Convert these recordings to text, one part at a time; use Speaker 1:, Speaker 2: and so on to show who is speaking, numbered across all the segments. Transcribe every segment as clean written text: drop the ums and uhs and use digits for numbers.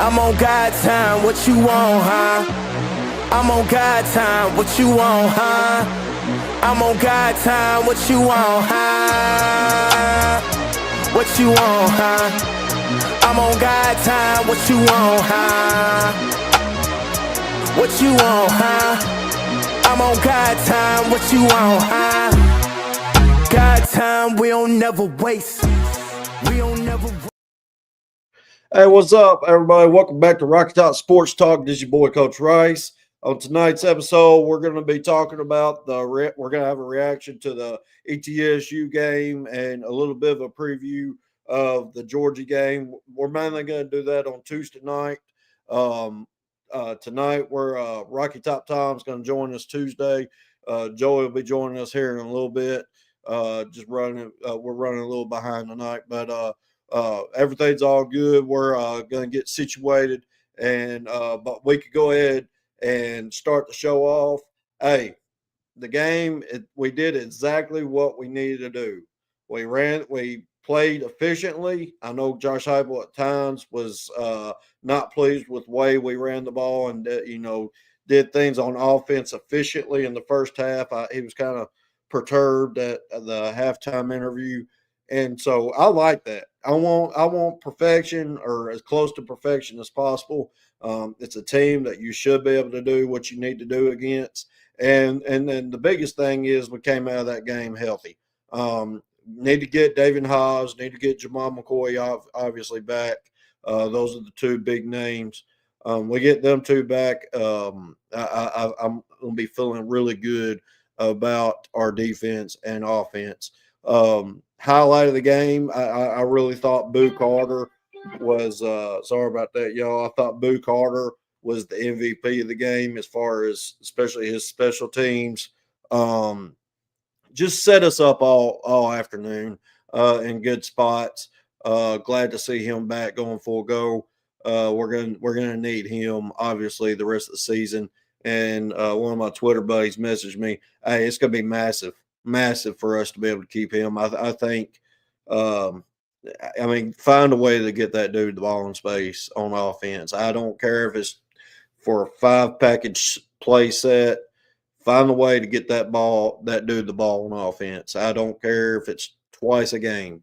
Speaker 1: I'm on God time, what you want, huh? I'm on God time, what you want, huh? I'm on God time, what you want, huh? What you want, huh? I'm on God time, what you want, huh? What you want, huh? I'm on God time, what you want, huh? God time, we don't never waste. We don't never waste.
Speaker 2: Hey, what's up, everybody? Welcome back to Rocky Top Sports Talk. This is your boy, Coach Rice. On tonight's episode, we're going to be talking about we're going to have a reaction to the ETSU game and a little bit of a preview of the Georgia game. We're mainly going to do that on Tuesday night. Tonight, we're Rocky Top Tom's going to join us Tuesday. Joey will be joining us here in a little bit. We're running a little behind tonight, but everything's all good. We're going to get situated, and but we could go ahead and start the show off. Hey, the game, we did exactly what we needed to do. We played efficiently. I know Josh Heupel at times was not pleased with the way we ran the ball and did things on offense efficiently in the first half. He was kind of perturbed at the halftime interview. And so I like that. I want perfection, or as close to perfection as possible. It's a team that you should be able to do what you need to do against. And then the biggest thing is we came out of that game healthy. Need to get David Haas, need to get Jamal McCoy obviously back. Those are the two big names. We get them two back. I'm going to be feeling really good about our defense and offense. Highlight of the game, I really thought Boo Carter was sorry about that, y'all. I thought Boo Carter was the MVP of the game as far as especially his special teams. Just set us up all afternoon in good spots. Glad to see him back going full go. We're gonna need him obviously the rest of the season. And one of my Twitter buddies messaged me, "Hey, it's gonna be massive for us to be able to keep him." I think. I mean, find a way to get that dude the ball in space on offense. I don't care if it's for a 5 package play set. Find a way to get that dude the ball on offense. I don't care if it's twice a game.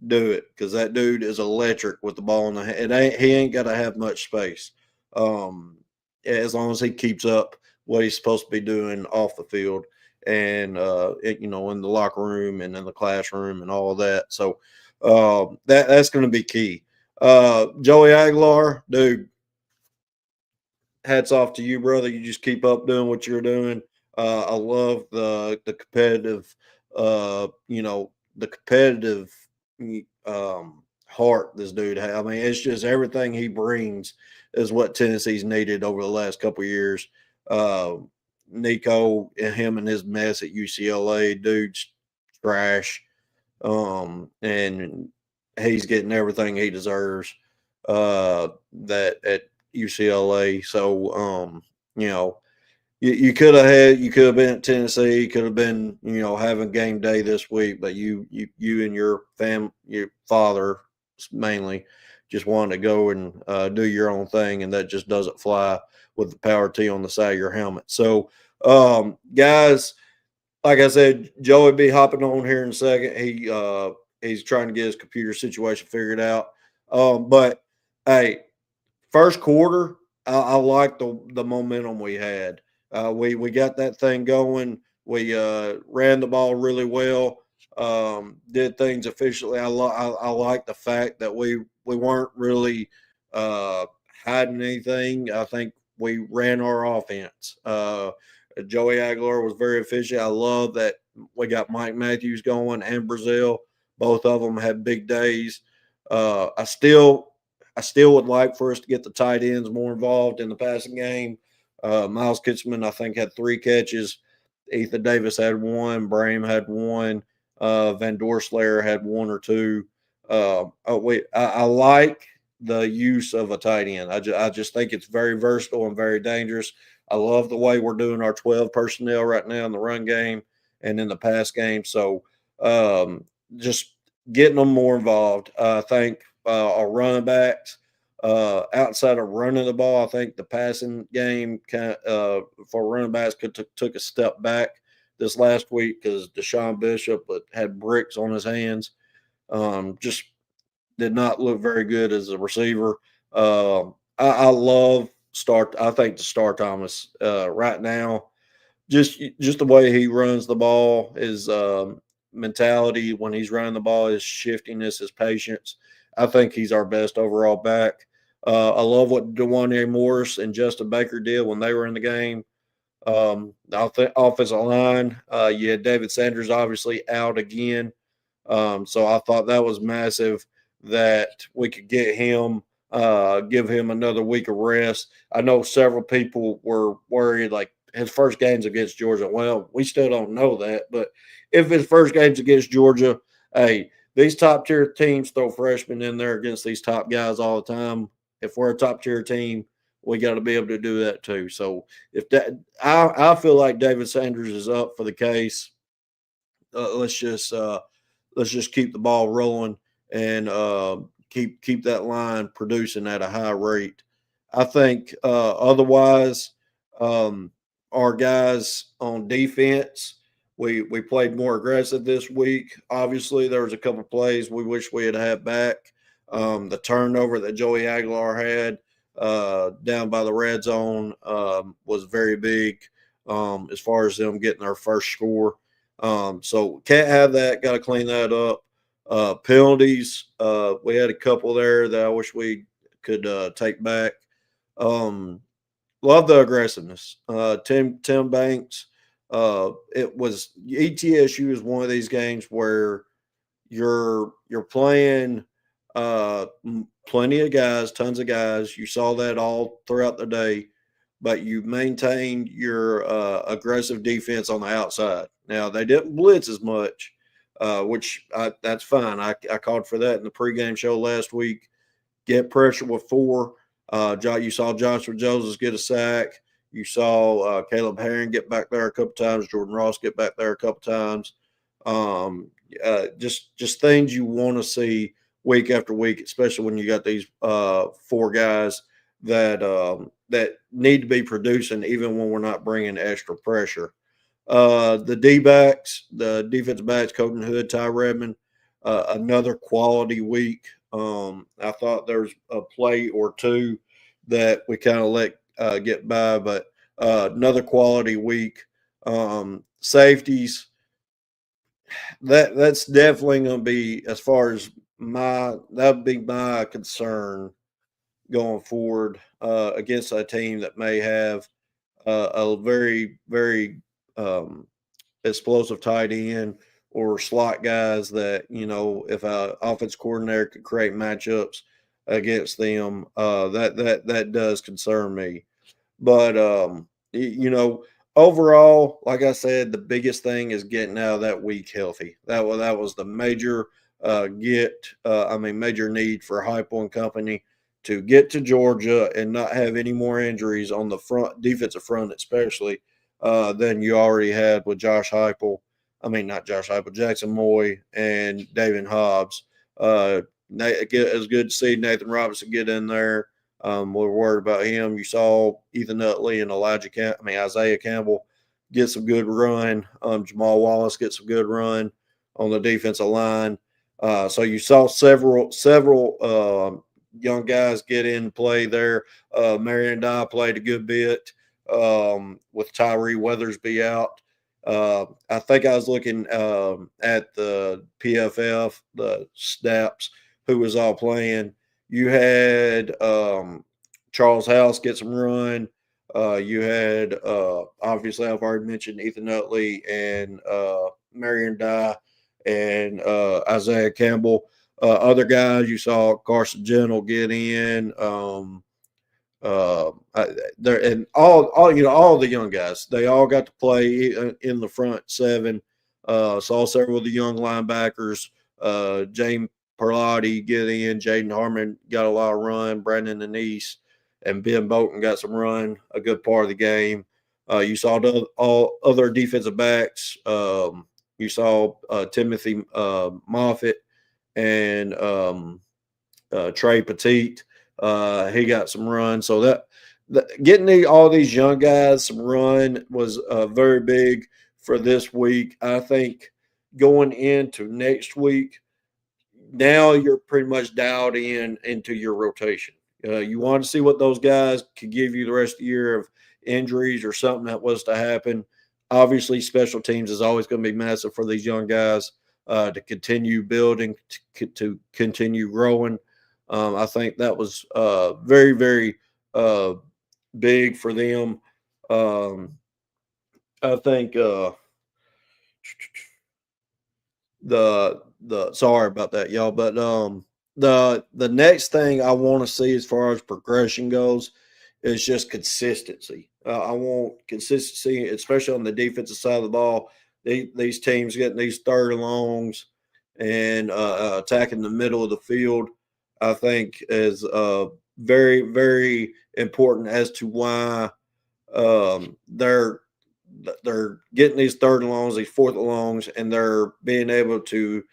Speaker 2: Do it, because that dude is electric with the ball in the hand. He ain't got to have much space. As long as he keeps up what he's supposed to be doing off the field and in the locker room and in the classroom and all of that. So that's going to be key. Joey Aguilar, dude, hats off to you, brother. You just keep up doing what you're doing. I love the competitive, the competitive heart this dude has. I mean, it's just everything he brings is what Tennessee's needed over the last couple of years. Nico and him and his mess at UCLA, dude's trash. And he's getting everything he deserves that at UCLA. So you could have been at Tennessee, you could have been having game day this week, but you and your father mainly just wanted to go and do your own thing, and that just doesn't fly with the power T on the side of your helmet. So guys, like I said, Joey be hopping on here in a second. He's trying to get his computer situation figured out. But hey, first quarter, I like the momentum we had. We got that thing going. We ran the ball really well. Did things efficiently. I like the fact that we weren't really hiding anything. I think we ran our offense. Joey Aguilar was very efficient. I love that we got Mike Matthews going and Brazil. Both of them had big days. I still would like for us to get the tight ends more involved in the passing game. Miles Kitzman, I think, had 3 catches. Ethan Davis had 1. Braham had 1. Van Dorselaer had 1 or 2. I like the use of a tight end. I just think it's very versatile and very dangerous. I love the way we're doing our 12 personnel right now in the run game and in the pass game. So just getting them more involved. I think our running backs. Outside of running the ball, I think the passing game for running backs took a step back this last week because Deshaun Bishop had bricks on his hands. Just did not look very good as a receiver. I love start. I think the Star Thomas right now, just the way he runs the ball, his mentality when he's running the ball, his shiftiness, his patience. I think he's our best overall back. I love what Dewanne Morris and Justin Baker did when they were in the game. The offensive line, you had David Sanders obviously out again. So I thought that was massive that we could get him, give him another week of rest. I know several people were worried, like his first game's against Georgia. Well, we still don't know that, but if his first game's against Georgia, hey, these top tier teams throw freshmen in there against these top guys all the time. If we're a top tier team, we got to be able to do that too. So if that, I feel like David Sanders is up for the case. Let's just keep the ball rolling and keep that line producing at a high rate. I think otherwise, um, our guys on defense, we played more aggressive this week. Obviously, there was a couple plays we wish we had had back. The turnover that Joey Aguilar had down by the red zone was very big as far as them getting their first score. So can't have that. Got to clean that up. Penalties. We had a couple there that I wish we could take back. Um, Love the aggressiveness. Tim Banks. It was ETSU is one of these games where you're playing plenty of guys, tons of guys. You saw that all throughout the day, but you maintained your aggressive defense on the outside. Now they didn't blitz as much, that's fine. I called for that in the pregame show last week. Get pressure with four. You saw Joshua Joseph get a sack. You saw Caleb Herring get back there a couple times. Jordan Ross get back there a couple times. Just things you want to see week after week, especially when you got these four guys that need to be producing even when we're not bringing extra pressure. The D-backs, the defensive backs, Colton Hood, Ty Redmond, another quality week. I thought there's a play or two that we kind of let get by, but another quality week. Safeties, that's definitely going to be, as far as that'd be my concern going forward against a team that may have a very, very explosive tight end or slot guys that, if an offense coordinator could create matchups against them, that does concern me. But overall, like I said, the biggest thing is getting out of that week healthy. That was the major major need for Heupel and company to get to Georgia and not have any more injuries on the front defensive front, especially than you already had with Josh Heupel. I mean, not Josh Heupel, Jackson Moy and David Hobbs. It's good to see Nathan Robinson get in there. We're worried about him. You saw Ethan Utley and Isaiah Campbell get some good run. Jamal Wallace get some good run on the defensive line. So you saw several young guys get in play there. Marion Dye played a good bit with Tyree Weathersby out. I think I was looking at the PFF, the snaps, who was all playing. You had Charles House get some run. You had, obviously, I've already mentioned Ethan Utley and Marion Dye and Isaiah Campbell. Other guys, you saw Carson Gentle get in. There and all the young guys, they all got to play in the front seven. Saw several of the young linebackers. James Perlotti get in. Jaden Harmon got a lot of run. Brandon Anise and Ben Bolton got some run a good part of the game. You saw all other defensive backs. You saw Timothy Moffitt and Trey Petite. He got some run. So getting all these young guys some run was very big for this week. I think going into next week, now you're pretty much dialed into your rotation. You want to see what those guys could give you the rest of the year of injuries or something that was to happen. Obviously, special teams is always going to be massive for these young guys to continue building, to continue growing. I think that was very, very big for them. Um, I think the sorry about that, y'all. But the next thing I want to see as far as progression goes is just consistency. I want consistency, especially on the defensive side of the ball. These teams getting these third and longs and attacking the middle of the field, I think is very, very important as to why they're getting these third and longs, these fourth and longs, and they're being able to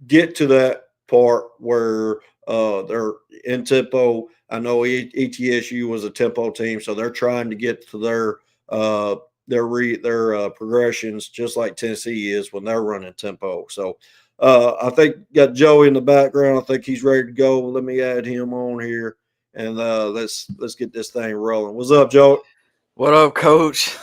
Speaker 2: get to that part where they're in tempo. I know ETSU was a tempo team, so they're trying to get to their progressions just like Tennessee is when they're running tempo. So I think got Joey in the background. I think he's ready to go. Let me add him on here, and let's get this thing rolling. What's up, Joey?
Speaker 3: What up, Coach?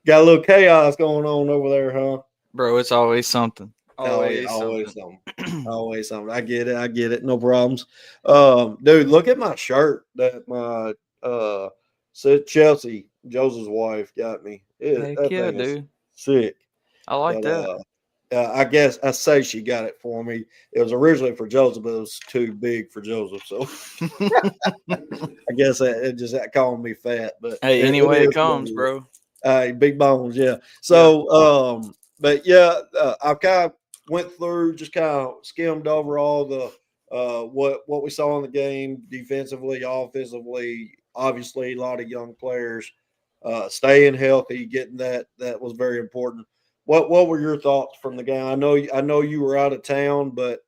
Speaker 2: Got a little chaos going on over there, huh?
Speaker 3: Bro, it's always something.
Speaker 2: Always
Speaker 3: Always
Speaker 2: something.
Speaker 3: something.
Speaker 2: Always something. I get it. No problems. Dude, look at my shirt that my said Chelsea, Joseph's wife, got me.
Speaker 3: Heck
Speaker 2: That
Speaker 3: yeah,
Speaker 2: thing is
Speaker 3: dude.
Speaker 2: sick.
Speaker 3: I like
Speaker 2: But
Speaker 3: that.
Speaker 2: I guess I say she got it for me. It was originally for Joseph, but it was too big for Joseph. So I guess it just calling me fat, but
Speaker 3: Hey,
Speaker 2: it
Speaker 3: anyway it
Speaker 2: is what
Speaker 3: comes,
Speaker 2: it is.
Speaker 3: bro.
Speaker 2: Big bones, yeah.
Speaker 3: Yeah.
Speaker 2: So, but yeah, I kind of went through, just kind of skimmed over all the what we saw in the game, defensively, offensively. Obviously, a lot of young players staying healthy, getting that was very important. What were your thoughts from the game? I know you were out of town, but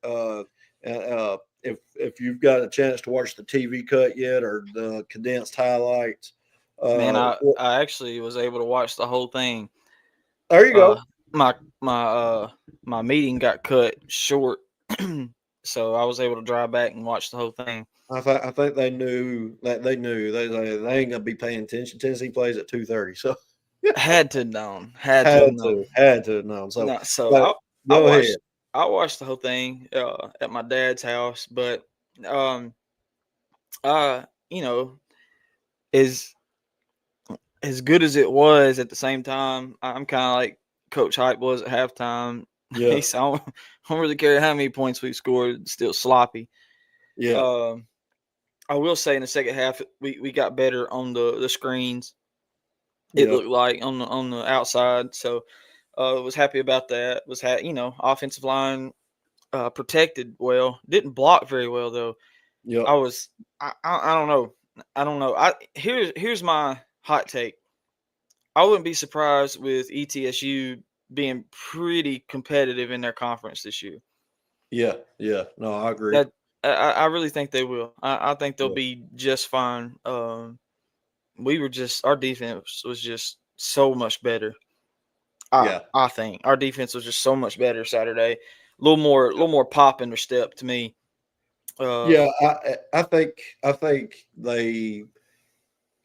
Speaker 2: if you've got a chance to watch the TV cut yet or the condensed highlights.
Speaker 3: Man,
Speaker 2: Uh,
Speaker 3: I actually was able to watch the whole thing.
Speaker 2: There you
Speaker 3: Uh
Speaker 2: go.
Speaker 3: my meeting got cut short. So I was able to drive back and watch the whole thing.
Speaker 2: I think they knew that they ain't gonna be paying attention. Tennessee plays at 2:30, so
Speaker 3: Had to have known. Had to have known.
Speaker 2: had to know. So,
Speaker 3: No, so
Speaker 2: but
Speaker 3: I
Speaker 2: go ahead.
Speaker 3: watched the whole thing at my dad's house, but um you know, as good as it was at the same time, I'm kind of like Coach Hype was at halftime.
Speaker 2: Yeah,
Speaker 3: I don't really care how many points we scored, it's still sloppy.
Speaker 2: yeah,
Speaker 3: Um, I will say in the second half we got better on the screens. It
Speaker 2: yeah,
Speaker 3: looked like on the outside, so was happy about that. Offensive line protected well, didn't block very well though.
Speaker 2: yeah,
Speaker 3: I was I don't know. I don't know. Here's my hot take. I wouldn't be surprised with ETSU being pretty competitive in their conference this year.
Speaker 2: yeah, yeah. No, I agree.
Speaker 3: That I really think they will. I think they'll
Speaker 2: Yeah,
Speaker 3: be just fine. Our defense was just so much better.
Speaker 2: yeah,
Speaker 3: I think our defense was just so much better Saturday. A little more pop in their step to me. Uh,
Speaker 2: yeah. I think they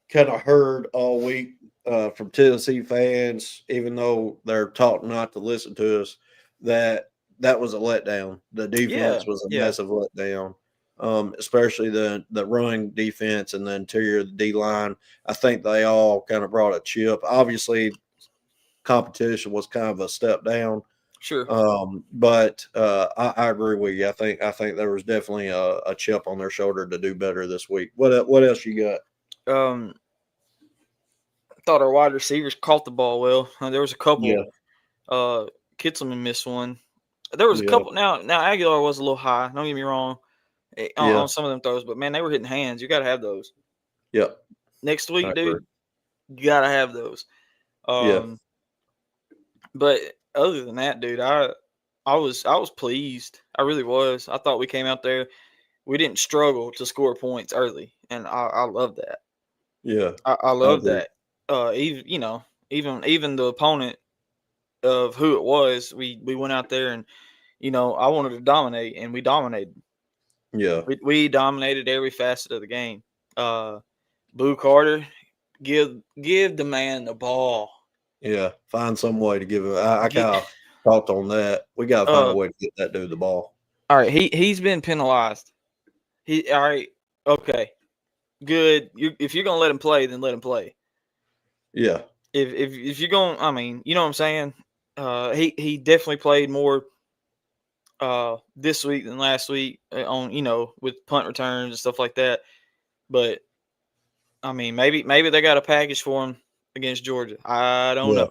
Speaker 2: kind of heard all week from Tennessee fans, even though they're taught not to listen to us, that was a letdown. The
Speaker 3: yeah,
Speaker 2: defense was a
Speaker 3: yeah,
Speaker 2: massive letdown, especially the running defense and the interior of the D line. I think they all kind of brought a chip. Obviously, competition was kind of a step down.
Speaker 3: sure.
Speaker 2: But I agree with you. I think there was definitely a chip on their shoulder to do better this week. What else you got?
Speaker 3: Um, thought our wide receivers caught the ball well. There was a
Speaker 2: Yeah,
Speaker 3: couple. Kitzelman missed one. There was a
Speaker 2: yeah,
Speaker 3: couple. Now Aguilar was a little high. Don't get me wrong
Speaker 2: yeah,
Speaker 3: on some of them throws, but man, they were hitting hands. You got to have those.
Speaker 2: yeah.
Speaker 3: Next
Speaker 2: I
Speaker 3: week,
Speaker 2: agree.
Speaker 3: dude, you got to have those.
Speaker 2: Yeah,
Speaker 3: Um, but other than that, dude, I was pleased. I really was. I thought we came out there. we didn't struggle to score points early, and I love that.
Speaker 2: Yeah,
Speaker 3: I
Speaker 2: I
Speaker 3: love
Speaker 2: agree.
Speaker 3: that. Even the opponent of who it was, we went out there and I wanted to dominate, and we dominated.
Speaker 2: Yeah,
Speaker 3: We dominated every facet of the game. Uh, Boo Carter, give the man the ball.
Speaker 2: yeah. Find some way to give him. I
Speaker 3: Get,
Speaker 2: kind of talked on that. We got to find a way to get that dude the ball.
Speaker 3: all right, he's been penalized. All right, okay, good. If you're gonna let him play, then let him play.
Speaker 2: Yeah,
Speaker 3: If you're going, I mean, you know what I'm saying. He definitely played more this week than last week on with punt returns and stuff like that. But I mean, maybe they got a package for him against Georgia. I don't
Speaker 2: yeah,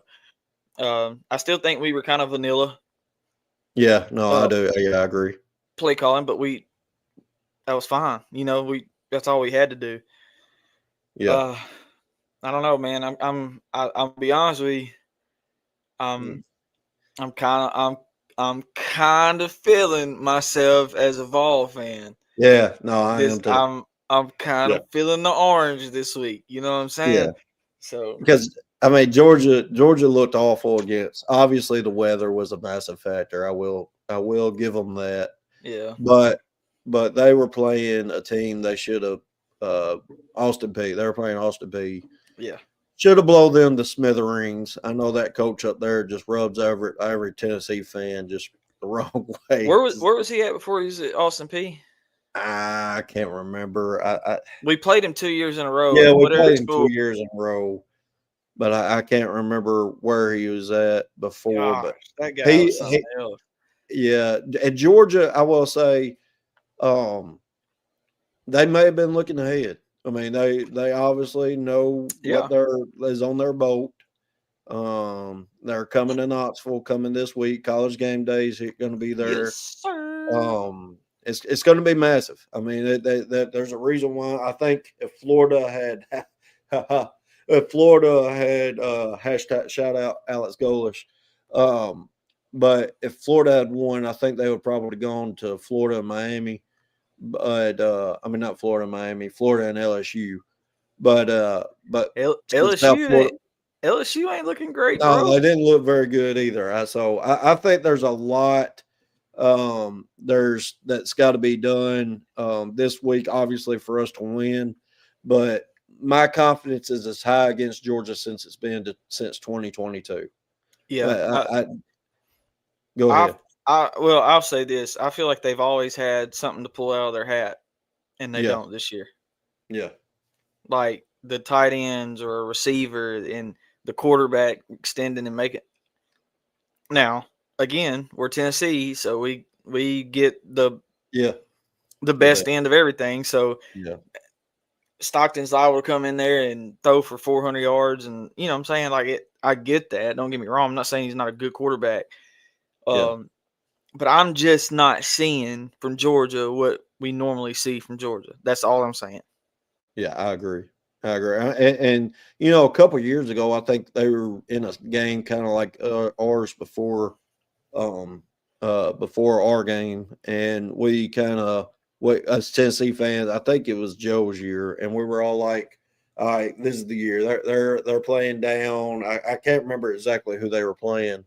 Speaker 3: know. I still think we were kind of vanilla
Speaker 2: yeah. No, I
Speaker 3: uh,
Speaker 2: do. Yeah, I agree.
Speaker 3: play calling, but that was fine. That's all we had to do.
Speaker 2: Yeah.
Speaker 3: Uh, I don't know, man. I'll be honest with you.
Speaker 2: Mm.
Speaker 3: I'm kind of I'm kind of feeling myself as a Vol fan.
Speaker 2: Yeah. No, I
Speaker 3: This
Speaker 2: am too.
Speaker 3: I'm kind
Speaker 2: Yeah.
Speaker 3: of feeling the orange this week. You know what I'm
Speaker 2: Yeah.
Speaker 3: saying? So
Speaker 2: Because I mean, Georgia looked awful against. Obviously, the weather was a massive factor. I will give them that.
Speaker 3: yeah,
Speaker 2: But they were playing a team they should have. Austin P. They were playing Austin P.
Speaker 3: yeah.
Speaker 2: Should have blown them to smithereens. I know that coach up there just rubs every Tennessee fan just the wrong way.
Speaker 3: Where was he at before he was at Austin P?
Speaker 2: I can't remember.
Speaker 3: We played him 2 years in a row
Speaker 2: Yeah,
Speaker 3: at
Speaker 2: we
Speaker 3: whatever
Speaker 2: played him
Speaker 3: school.
Speaker 2: 2 years in a row, but I can't remember where he was at before.
Speaker 3: Gosh,
Speaker 2: But
Speaker 3: that guy was something
Speaker 2: he
Speaker 3: else.
Speaker 2: yeah, and Georgia, I will say, um, they may have been looking ahead. I mean, they obviously know what
Speaker 3: Yeah.
Speaker 2: is on their boat. They're coming to Knoxville, coming this week. College game days going to be
Speaker 3: Yes,
Speaker 2: there.
Speaker 3: sir.
Speaker 2: It's going to be massive. I mean, there's a reason why. I think if Florida had hashtag shout out Alex Golish, but if Florida had won, I think they would probably gone to Florida and Miami. But I mean, not Florida, Miami, Florida and LSU. But since South
Speaker 3: LSU
Speaker 2: Florida,
Speaker 3: ain't looking great,
Speaker 2: no,
Speaker 3: bro.
Speaker 2: they didn't look very good either. I think there's a lot there's that's got to be done this week, obviously, for us to win. But my confidence is as high against Georgia since it's been since 2022.
Speaker 3: Yeah.
Speaker 2: I go
Speaker 3: I
Speaker 2: ahead.
Speaker 3: I'll say this. I feel like they've always had something to pull out of their hat, and they
Speaker 2: Yeah,
Speaker 3: don't this year.
Speaker 2: yeah,
Speaker 3: Like the tight ends or a receiver and the quarterback extending and making. Now, again, we're Tennessee, so we get
Speaker 2: yeah,
Speaker 3: the
Speaker 2: the best.
Speaker 3: best end of everything. So
Speaker 2: Yeah,
Speaker 3: Stockton's liable to come in there and throw for 400 yards, and you know what I'm saying, like it. I get that. Don't get me wrong. I'm not saying he's not a good quarterback.
Speaker 2: yeah,
Speaker 3: Um, but I'm just not seeing from Georgia what we normally see from Georgia. That's all I'm saying.
Speaker 2: yeah. I agree. I agree. And you know, a couple years ago, I think they were in a game kind of like ours um before our game, and we kind of as Tennessee fans, I think it was Joe's year, and we were all like, "All right, this is the year they're playing down." I can't remember exactly who they were playing,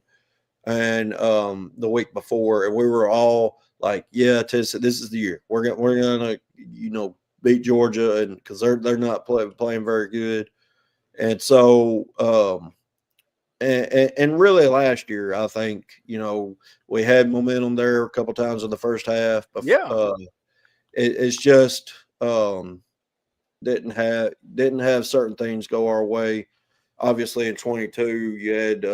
Speaker 2: and the week before, and we were all like, "Yeah, Tennessee, this is the year. We're gonna beat Georgia, and because they're not playing very good." And so and really last year, I think, we had momentum there a couple times in the first half, but
Speaker 3: Yeah.
Speaker 2: it's just didn't have certain things go our way. Obviously, in 22, you had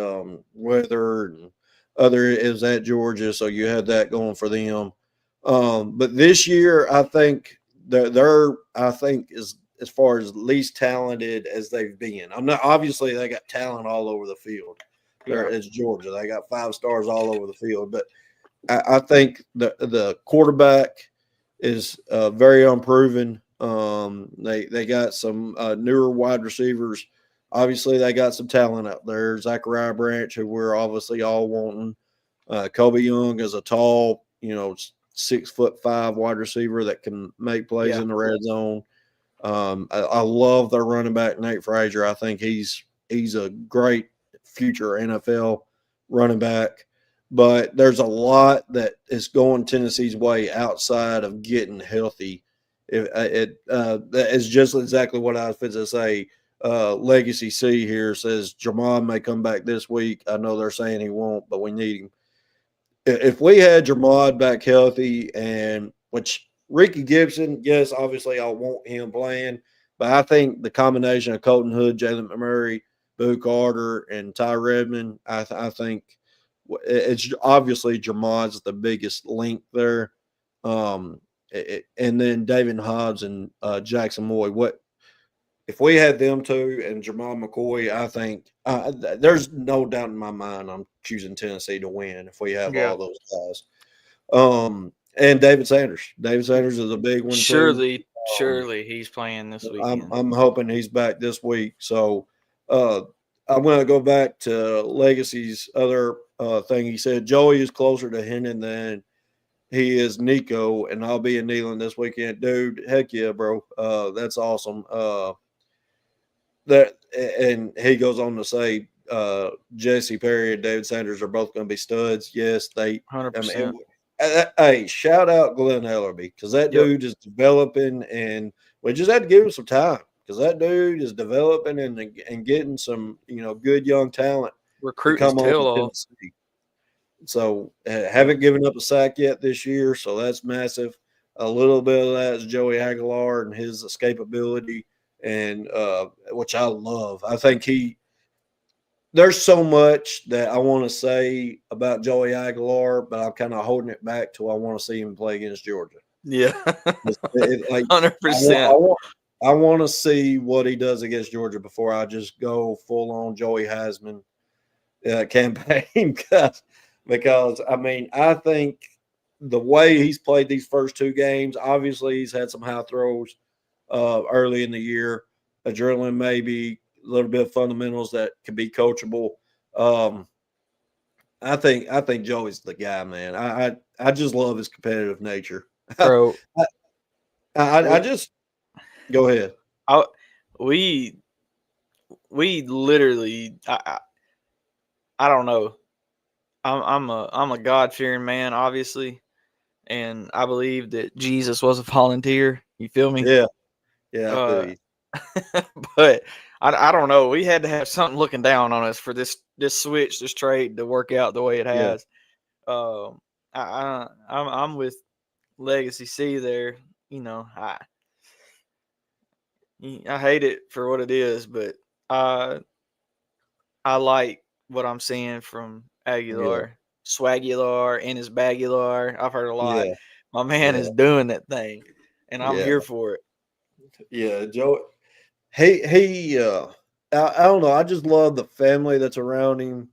Speaker 2: weather and other is at Georgia, so you had that going for them. But this year, I think I think is as far as least talented as they've been. I'm not obviously they got talent all over the field. There
Speaker 3: Yeah.
Speaker 2: is Georgia. They got 5 stars all over the field, but I think the quarterback is very unproven. They got some newer wide receivers. Obviously, they got some talent out there. Zachariah Branch, who we're obviously all wanting. Kobe Young is a tall, 6'5" wide receiver that can make plays
Speaker 3: Yeah.
Speaker 2: in the red zone. I love their running back Nate Frazier. I think he's a great future NFL running back. But there's a lot that is going Tennessee's way outside of getting healthy. That is just exactly what I was going to say. Legacy C here says Jamon may come back this week. I know they're saying he won't, but we need him. If we had Jamon back healthy, and which Ricky Gibson, yes, obviously I want him playing, but I think the combination of Colton Hood, Jalen McMurray, Boo Carter, and Ty Redmond, I think it's obviously Jamon's the biggest link there. And then David Hobbs and Jackson Moy. What if we had them two and Jamal McCoy? I think there's no doubt in my mind I'm choosing Tennessee to win if we have
Speaker 3: Yeah.
Speaker 2: all those guys. And David Sanders. David Sanders is a big one too.
Speaker 3: Surely he's playing this weekend.
Speaker 2: I'm hoping he's back this week. So I'm going to go back to Legacy's other thing. He said Joey is closer to Hennon than he is Nico, and I'll be in Neyland this weekend. Dude, heck yeah, bro. That's awesome. And he goes on to say Jesse Perry and David Sanders are both going to be studs. Yes,
Speaker 3: 100%.
Speaker 2: Hey, shout out Glenn Ellerby because that dude is developing, and we just had to give him some time because that dude is developing and getting some good young talent.
Speaker 3: Recruiting his tail off.
Speaker 2: So haven't given up a sack yet this year, so that's massive. A little bit of that is Joey Aguilar and his escapability, and which I love. I think there's so much that I want to say about Joey Aguilar, but I'm kind of holding it back till I want to see him play against Georgia.
Speaker 3: Yeah,
Speaker 2: 100%. I want to see what he does against Georgia before I just go full on Joey Heisman campaign. Because I mean, I think the way he's played these first two games, obviously he's had some high throws early in the year, adrenaline maybe, a little bit of fundamentals that can be coachable. I think Joey's the guy, man. I just love his competitive nature.
Speaker 3: Bro.
Speaker 2: I just go ahead.
Speaker 3: We literally I don't know. I'm a God-fearing man, obviously, and I believe that Jesus was a volunteer. You feel me?
Speaker 2: Yeah. I feel you.
Speaker 3: But I don't know. We had to have something looking down on us for this switch, this trade to work out the way it has. I'm with Legacy C there. I hate it for what it is, but I like what I'm seeing from Aguilar, Swagular, and his Bagular. I've heard a lot. My man is doing that thing, and I'm here for it.
Speaker 2: Yeah, Joe. He I don't know. I just love the family that's around him.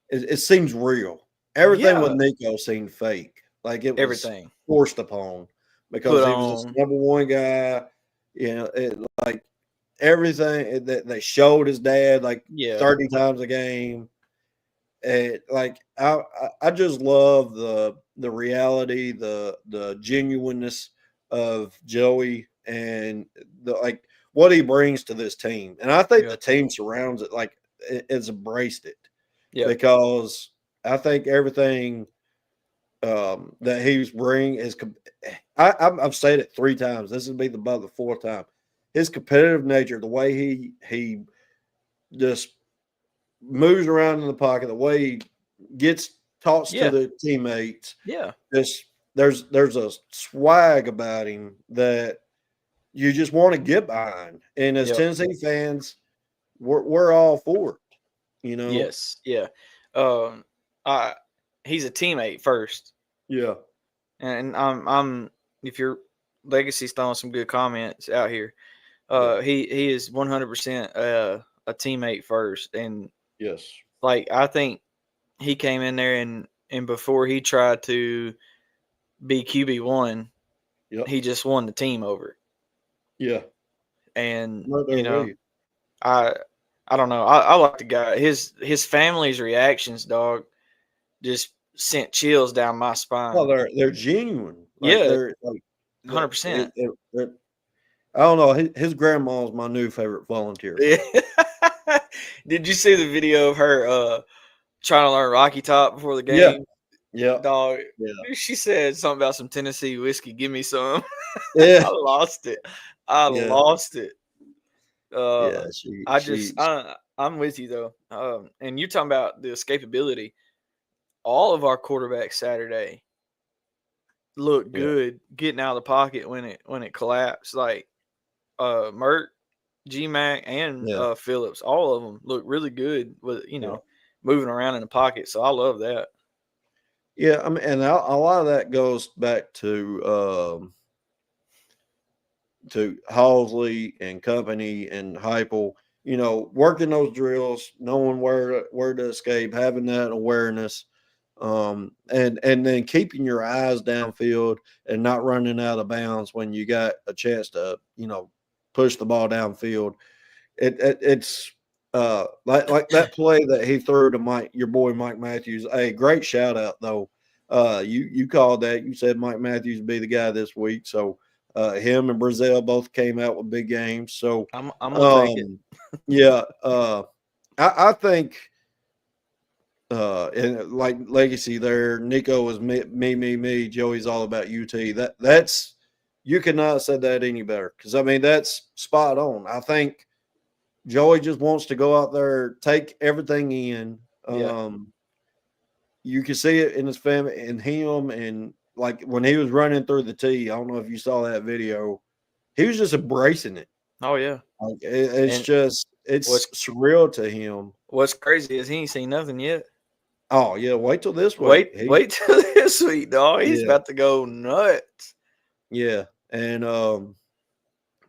Speaker 2: It seems real. Everything with Nico seemed fake. Like it was
Speaker 3: everything
Speaker 2: forced upon because he was the number one guy. Like everything that they showed his dad 30 times a game. And I just love the reality, the genuineness of Joey and what he brings to this team. And I think the team surrounds it it's embraced it. Because I think everything that he's bringing is I've said it 3 times. This will be about the 4th time. His competitive nature, the way he just moves around in the pocket, the way he talks to the teammates. There's a swag about him that you just want to get behind. And as Tennessee fans, we're all for it.
Speaker 3: Yes. Yeah. He's a teammate first.
Speaker 2: Yeah.
Speaker 3: And I'm if your Legacy's throwing some good comments out here. He is 100% a teammate first. And
Speaker 2: yes,
Speaker 3: I think he came in there and before he tried to be QB1, he just won the team over.
Speaker 2: Yeah.
Speaker 3: And I don't know. I like the guy. His family's reactions, dog, just sent chills down my spine.
Speaker 2: Oh, they're genuine. Like
Speaker 3: Yeah,
Speaker 2: they're like
Speaker 3: 100%.
Speaker 2: I don't know. His grandma's my new favorite volunteer.
Speaker 3: Yeah. Did you see the video of her trying to learn Rocky Top before the
Speaker 2: Yeah.
Speaker 3: game?
Speaker 2: Yeah.
Speaker 3: Dog,
Speaker 2: Yeah.
Speaker 3: she said something about some Tennessee whiskey. Give me some.
Speaker 2: Yeah.
Speaker 3: I lost it. I
Speaker 2: Yeah.
Speaker 3: lost it.
Speaker 2: Yeah.
Speaker 3: I'm with you though. And you're talking about the escapability. All of our quarterbacks Saturday looked
Speaker 2: Yeah.
Speaker 3: good getting out of the pocket when it collapsed. Like Mert, G-Mac, and
Speaker 2: Yeah.
Speaker 3: Phillips, all of them look really good with moving around in the pocket. So I love that.
Speaker 2: Yeah. I mean, and a lot of that goes back to Halsley and company and Heupel, working those drills, knowing where to escape, having that awareness, and then keeping your eyes downfield and not running out of bounds when you got a chance to, push the ball downfield. It's like that play that he threw to your boy Mike Matthews. Hey, great shout out though. You called that. You said Mike Matthews would be the guy this week. So him and Brazil both came out with big games. So
Speaker 3: I'm gonna take it.
Speaker 2: Yeah. I think and like legacy there, Nico was me. Joey's all about UT. That's you cannot have said that any better, because I mean that's spot on. I think Joey just wants to go out there, take everything in.
Speaker 3: Yeah.
Speaker 2: You can see it in his family, in him, and like when he was running through the tee. I don't know if you saw that video. He was just embracing it.
Speaker 3: Oh yeah.
Speaker 2: Like it's surreal to him.
Speaker 3: What's crazy is he ain't seen nothing yet.
Speaker 2: Oh yeah, wait till this week.
Speaker 3: Wait till this week, dog. He's about to go nuts.
Speaker 2: Yeah, and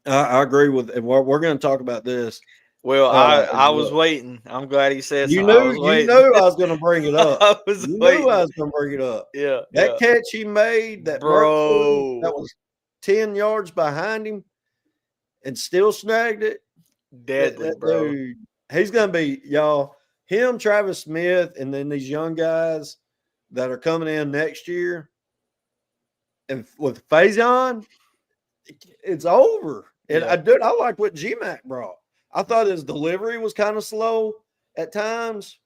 Speaker 2: I agree with, and we're going to talk about this.
Speaker 3: Well, I was waiting. I'm glad he said
Speaker 2: you
Speaker 3: something.
Speaker 2: knew I was going to bring it up.
Speaker 3: I was waiting.
Speaker 2: Knew I was going to bring it up.
Speaker 3: Yeah,
Speaker 2: that catch he made, that
Speaker 3: bro,
Speaker 2: that was 10 yards behind him, and still snagged it.
Speaker 3: Deadly,
Speaker 2: that
Speaker 3: bro.
Speaker 2: Dude, he's going to be, y'all. Him, Travis Smith, and then these young guys that are coming in next year, and with Faison, it's over. And I like what G-Mac brought. I thought his delivery was kind of slow at times,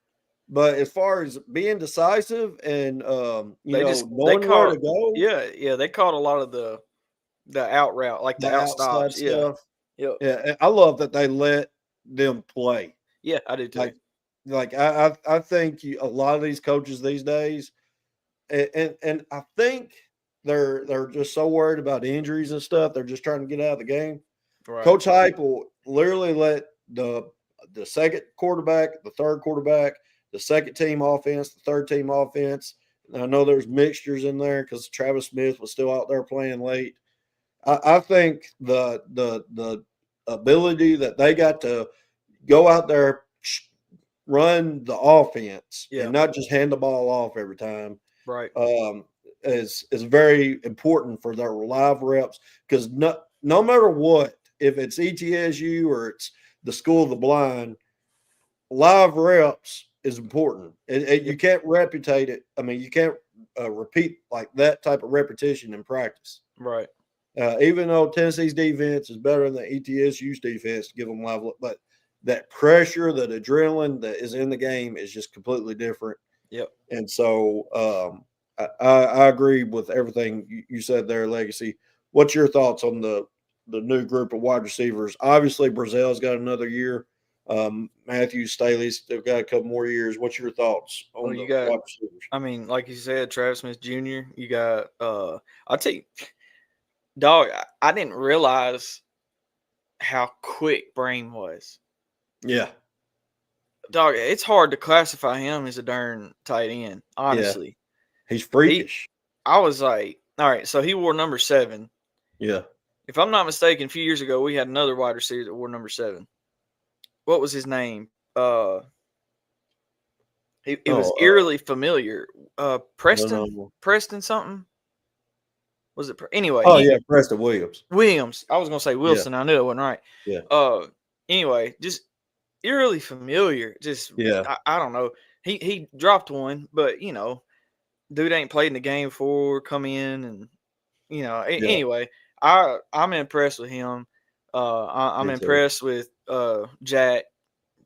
Speaker 2: but as far as being decisive and knowing where to go,
Speaker 3: they caught a lot of the out route, like the outside
Speaker 2: stuff.
Speaker 3: Yeah.
Speaker 2: And I love that they let them play.
Speaker 3: Yeah, I do too.
Speaker 2: Like I think a lot of these coaches these days, and I think they're just so worried about injuries and stuff. They're just trying to get out of the game.
Speaker 3: Right.
Speaker 2: Coach Hype will literally let the second quarterback, the third quarterback, the second team offense, the third team offense. And I know there's mixtures in there because Travis Smith was still out there playing late. I think the ability that they got to go out there, run the offense, and not just hand the ball off every time,
Speaker 3: right,
Speaker 2: is very important for their live reps, because no matter what, if it's ETSU or it's the School of the Blind, live reps is important. You can't reputate it. I mean, you can't repeat like that type of repetition in practice.
Speaker 3: Right.
Speaker 2: Even though Tennessee's defense is better than ETSU's defense to give them live, but that pressure, that adrenaline that is in the game is just completely different.
Speaker 3: Yep.
Speaker 2: And so I agree with everything you said there, Legacy. What's your thoughts on the new group of wide receivers? Obviously, Brazil's got another year. Matthew Staley's still got a couple more years. What's your thoughts on wide receivers?
Speaker 3: I mean, like you said, Travis Smith Jr., you got I'll tell you, dog, I didn't realize how quick Brain was.
Speaker 2: Yeah.
Speaker 3: Dog, it's hard to classify him as a darn tight end, honestly.
Speaker 2: Yeah. He's freakish.
Speaker 3: I was like, all right, so he wore number 7.
Speaker 2: Yeah.
Speaker 3: If I'm not mistaken, a few years ago, we had another wide receiver that wore number 7. What was his name? It was eerily familiar. Preston something? Was it? Anyway.
Speaker 2: Oh, yeah, Preston Williams.
Speaker 3: I was going to say Wilson. Yeah. I knew it wasn't right.
Speaker 2: Yeah.
Speaker 3: Anyway, just eerily familiar. Just, I don't know. He dropped one, but, dude ain't played in the game before, come in and
Speaker 2: Yeah.
Speaker 3: Anyway, I'm impressed with him. I'm
Speaker 2: Me too.
Speaker 3: impressed with Jack.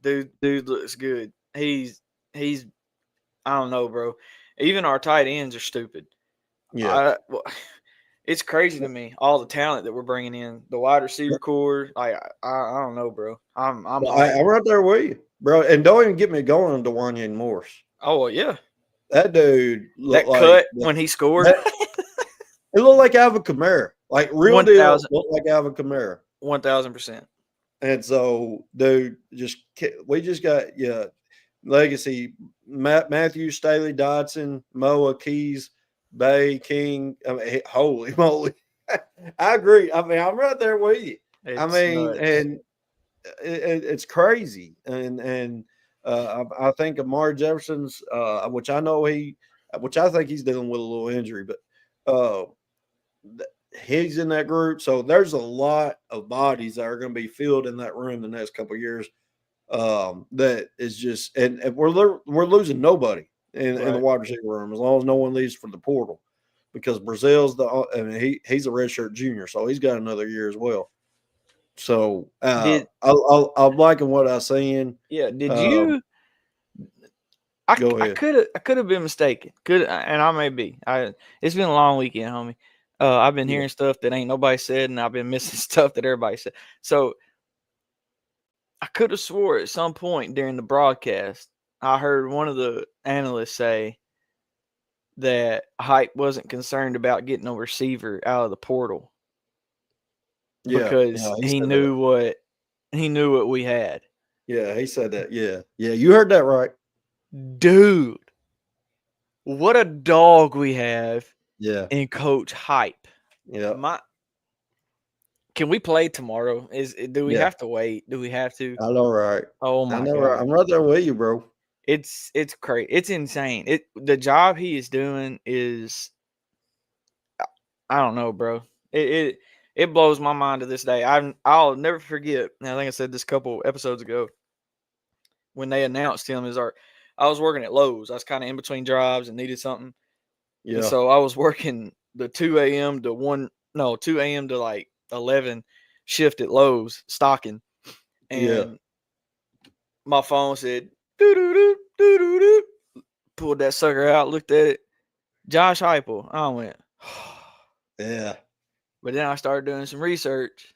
Speaker 3: Dude looks good. He's I don't know, bro. Even our tight ends are stupid.
Speaker 2: Yeah.
Speaker 3: It's crazy to me all the talent that we're bringing in. The wide receiver core, I don't know, bro. I'm hyped.
Speaker 2: I'm right there with you, bro. And don't even get me going on Dewanye Morris.
Speaker 3: Oh well, yeah.
Speaker 2: That dude looked
Speaker 3: That
Speaker 2: like
Speaker 3: cut when he scored,
Speaker 2: it looked like Alvin Kamara, like real deal
Speaker 3: 1,000,
Speaker 2: looked like Alvin Kamara.
Speaker 3: 1,000%.
Speaker 2: And so, dude, we just got legacy Matthew Staley, Dodson, Moa, Keys, Bay, King. I mean, holy moly! I agree. I mean, I'm right there with you. I
Speaker 3: It's
Speaker 2: mean,
Speaker 3: nuts.
Speaker 2: and it's crazy. And I think Amari Jefferson's, which I know which I think he's dealing with a little injury, but uh, he's in that group. So there's a lot of bodies that are going to be filled in that room the next couple of years. That is just, and we're losing nobody in the
Speaker 3: Right.
Speaker 2: wide receiver room as long as no one leaves for the portal, because Brazil's I mean, he's a redshirt junior, so he's got another year as well. So
Speaker 3: Did
Speaker 2: I'm liking what I'm seeing.
Speaker 3: did
Speaker 2: Um,
Speaker 3: you?
Speaker 2: Go
Speaker 3: I
Speaker 2: ahead.
Speaker 3: could have been mistaken. And I may be. It's been a long weekend, homie. I've been
Speaker 2: Yeah.
Speaker 3: hearing stuff that ain't nobody said, and I've been missing stuff that everybody said. So I could have swore at some point during the broadcast, I heard one of the analysts say that Hype wasn't concerned about getting a receiver out of the portal
Speaker 2: Yeah,
Speaker 3: because
Speaker 2: he said that.
Speaker 3: he knew what we had.
Speaker 2: Yeah, he said that. Yeah, you heard that right.
Speaker 3: Dude, what a dog we have
Speaker 2: Yeah,
Speaker 3: in Coach Hype.
Speaker 2: yeah,
Speaker 3: Can we play tomorrow? Do we
Speaker 2: yeah.
Speaker 3: have to wait? Do we have to?
Speaker 2: I know, right?
Speaker 3: Oh
Speaker 2: I
Speaker 3: my
Speaker 2: know, right?
Speaker 3: god.
Speaker 2: I'm right there with you, bro.
Speaker 3: It's crazy. It's insane. The job he is doing is I don't know, bro. It blows my mind to this day. I'll never forget. And I think I said this a couple episodes ago when they announced him as I was working at Lowe's. I was kind of in between jobs and needed something. And
Speaker 2: Yeah,
Speaker 3: so I was working the 2 a.m. to 2 a.m. to like 11 shift at Lowe's stocking.
Speaker 2: yeah,
Speaker 3: And my phone said, doo doo doo doo doo doo. Pulled that sucker out, looked at it. Josh Heupel. I went,
Speaker 2: yeah.
Speaker 3: but then I started doing some research,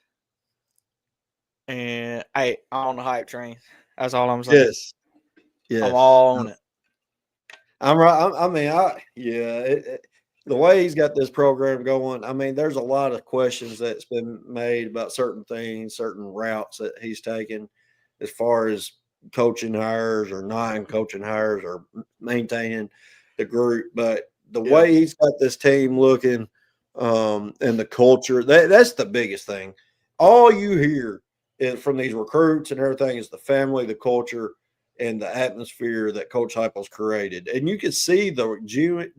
Speaker 3: and I'm on the hype train. That's all I'm saying.
Speaker 2: Yes,
Speaker 3: I'm
Speaker 2: yes.
Speaker 3: all on it.
Speaker 2: I'm right. I mean, the way he's got this program going, I mean, there's a lot of questions that's been made about certain things, certain routes that he's taken as far as coaching hires or non-coaching hires or maintaining the group. But the
Speaker 3: Yeah,
Speaker 2: way he's got this team looking, and the culture, that's the biggest thing. All you hear from these recruits and everything is the family, the culture, and the atmosphere that Coach Heupel's created. And you can see the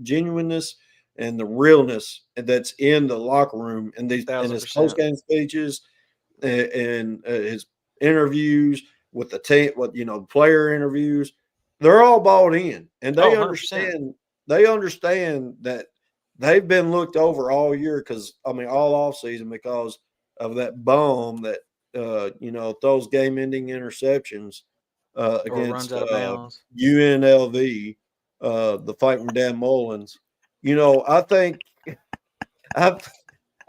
Speaker 2: genuineness and the realness that's in the locker room and these in his
Speaker 3: 1,000%.
Speaker 2: post game speeches and his interviews with the team, player interviews. They're all bought in, and
Speaker 3: Oh,
Speaker 2: they
Speaker 3: 100%.
Speaker 2: understand. They understand that they've been looked over all year because I mean all off season because of that bomb that throws game ending interceptions
Speaker 3: Or runs
Speaker 2: against
Speaker 3: out of bounds.
Speaker 2: UNLV, the Fighting Dan Mullins. I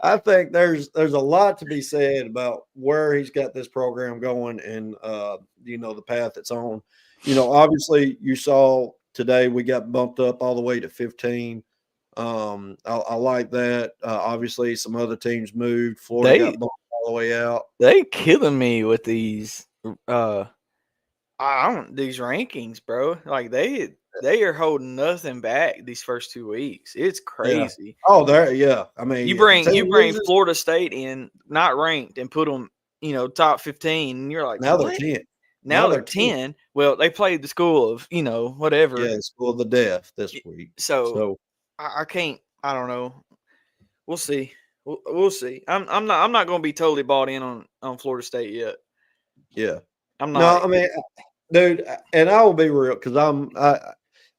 Speaker 2: I think there's a lot to be said about where he's got this program going and the path it's on. Obviously you saw today we got bumped up all the way to 15. I like that. Obviously some other teams moved. Florida
Speaker 3: They
Speaker 2: got bumped all the way out.
Speaker 3: they killing me with these these rankings, bro. Like they are holding nothing back these first 2 weeks. It's
Speaker 2: Yeah.
Speaker 3: crazy.
Speaker 2: Oh, there. Yeah. I mean,
Speaker 3: You
Speaker 2: if a
Speaker 3: bring
Speaker 2: team
Speaker 3: you bring
Speaker 2: loses,
Speaker 3: Florida State in not ranked and put them, top 15, and you're like,
Speaker 2: now they're
Speaker 3: what?
Speaker 2: 10.
Speaker 3: Now they're
Speaker 2: 10.
Speaker 3: 10. Well, they played the school of, whatever.
Speaker 2: Yeah, School of the Deaf this week.
Speaker 3: So
Speaker 2: So
Speaker 3: I can't. I don't know. We'll see. We'll see. I'm not going to be totally bought in on Florida State yet.
Speaker 2: yeah.
Speaker 3: I'm
Speaker 2: No,
Speaker 3: not.
Speaker 2: I mean, dude, and I will be real because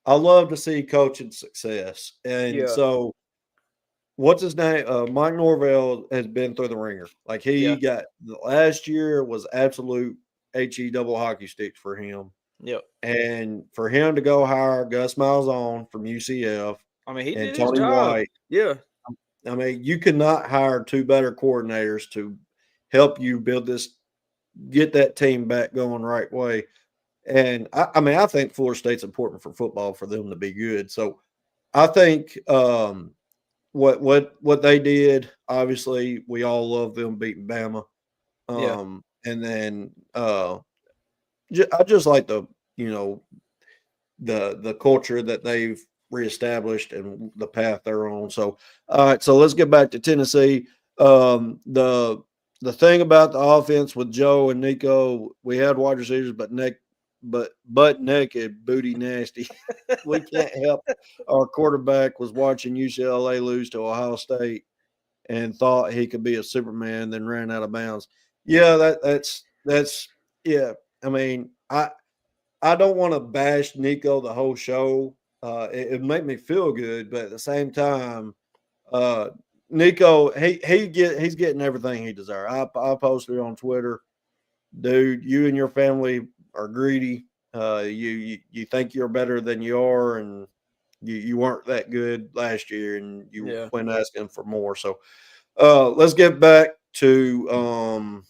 Speaker 2: I love to see coaching success. And
Speaker 3: Yeah.
Speaker 2: so what's his name? Mike Norvell has been through the ringer. Like he
Speaker 3: Yeah.
Speaker 2: got the last year was absolute HE double hockey sticks for him.
Speaker 3: Yep.
Speaker 2: And for him to go hire Gus Malzahn from UCF
Speaker 3: I mean, he
Speaker 2: and
Speaker 3: did his
Speaker 2: Tony
Speaker 3: job.
Speaker 2: White,
Speaker 3: Yeah.
Speaker 2: I mean, you could not hire two better coordinators to help you build this, get that team back going right way. And I mean, I think Florida State's important for football for them to be good. So I think what they did, obviously, we all love them beating Bama.
Speaker 3: Yeah.
Speaker 2: And then I just like the you know the culture that they've reestablished and the path they're on. So, all right, so let's get back to Tennessee. The thing about the offense with Joe and Nico, we had wide receivers, but butt naked, booty nasty. We can't help. Our quarterback was watching UCLA lose to Ohio State and thought he could be a Superman, then ran out of bounds. Yeah, that's yeah. I mean, I don't want to bash Nico the whole show. It made me feel good, but at the same time, Nico he's getting everything he deserves. I posted on Twitter, dude. You and your family are greedy. You think you're better than you are, and you weren't that good last year, and you
Speaker 3: Yeah.
Speaker 2: went asking for more. So let's get back to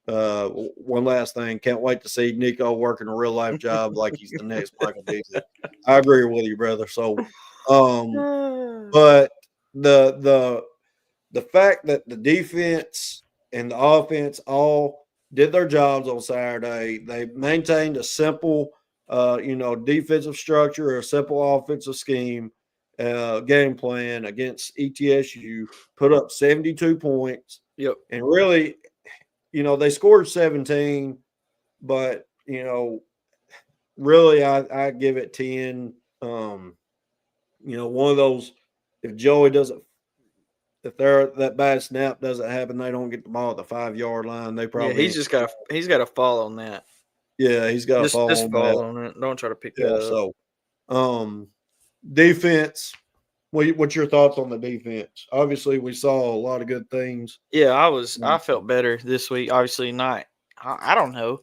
Speaker 2: one last thing. Can't wait to see Nico working a real life job like he's the next Michael Beasley. I agree with you, brother. So, but the fact that the defense and the offense all did their jobs on Saturday, they maintained a simple, defensive structure, a simple offensive scheme, game plan against ETSU, put up 72 points,
Speaker 3: Yep.
Speaker 2: and really they scored 17, but really I give it 10. One of those, if Joey doesn't, if that bad snap doesn't happen, they don't get the ball at the 5-yard line. They
Speaker 3: Yeah.
Speaker 2: probably
Speaker 3: He's got to fall on that.
Speaker 2: he's got to fall
Speaker 3: Just
Speaker 2: on
Speaker 3: fall
Speaker 2: that.
Speaker 3: on it. Don't try to pick
Speaker 2: Yeah.
Speaker 3: that up.
Speaker 2: So, defense. What's your thoughts on the defense? Obviously, we saw a lot of good things.
Speaker 3: Yeah, I felt better this week. Obviously not. I don't know.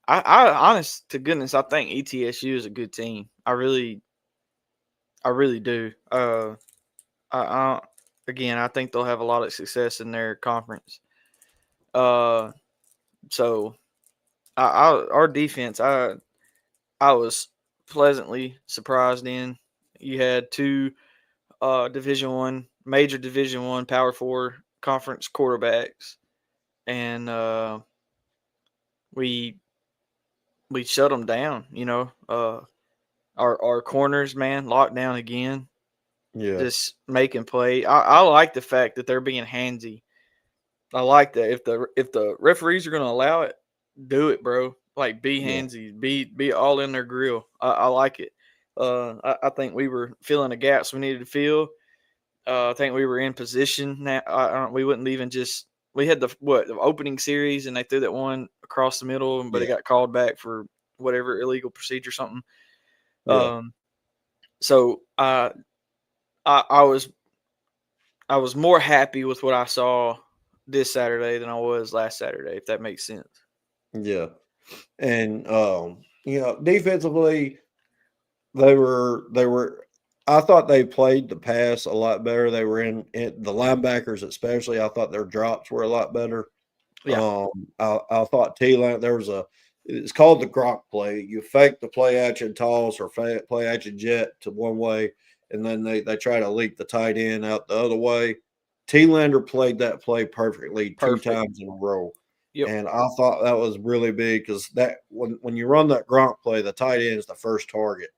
Speaker 3: I honest to goodness, I think ETSU is a good team. I really do. I again, I think they'll have a lot of success in their conference. So our defense, I was pleasantly surprised in. You had two major Division 1 Power 4 conference quarterbacks, and we shut them down. Our corners, man, locked down again,
Speaker 2: Yeah.
Speaker 3: just making play. I like the fact that they're being handsy. I like that. If the referees are going to allow it, do it, bro. Like, be
Speaker 2: Yeah.
Speaker 3: handsy, be all in their grill. I like it. I think we were filling the gaps we needed to fill. I think we were in position. Now we wouldn't even just. We had the opening series, and they threw that one across the middle, but it
Speaker 2: Yeah.
Speaker 3: got called back for whatever illegal procedure, something.
Speaker 2: Yeah.
Speaker 3: So I was more happy with what I saw this Saturday than I was last Saturday, if that makes sense.
Speaker 2: Yeah. And defensively, they were. I thought they played the pass a lot better. They were in the linebackers, especially. I thought their drops were a lot better.
Speaker 3: Yeah.
Speaker 2: I thought T-line, it's called the Gronk play. You fake the play action toss or play action jet to one way, and then they try to leak the tight end out the other way. T-Lander played that play perfectly two times in a row.
Speaker 3: Yep.
Speaker 2: And I thought that was really big because that when you run that Gronk play, the tight end is the first target.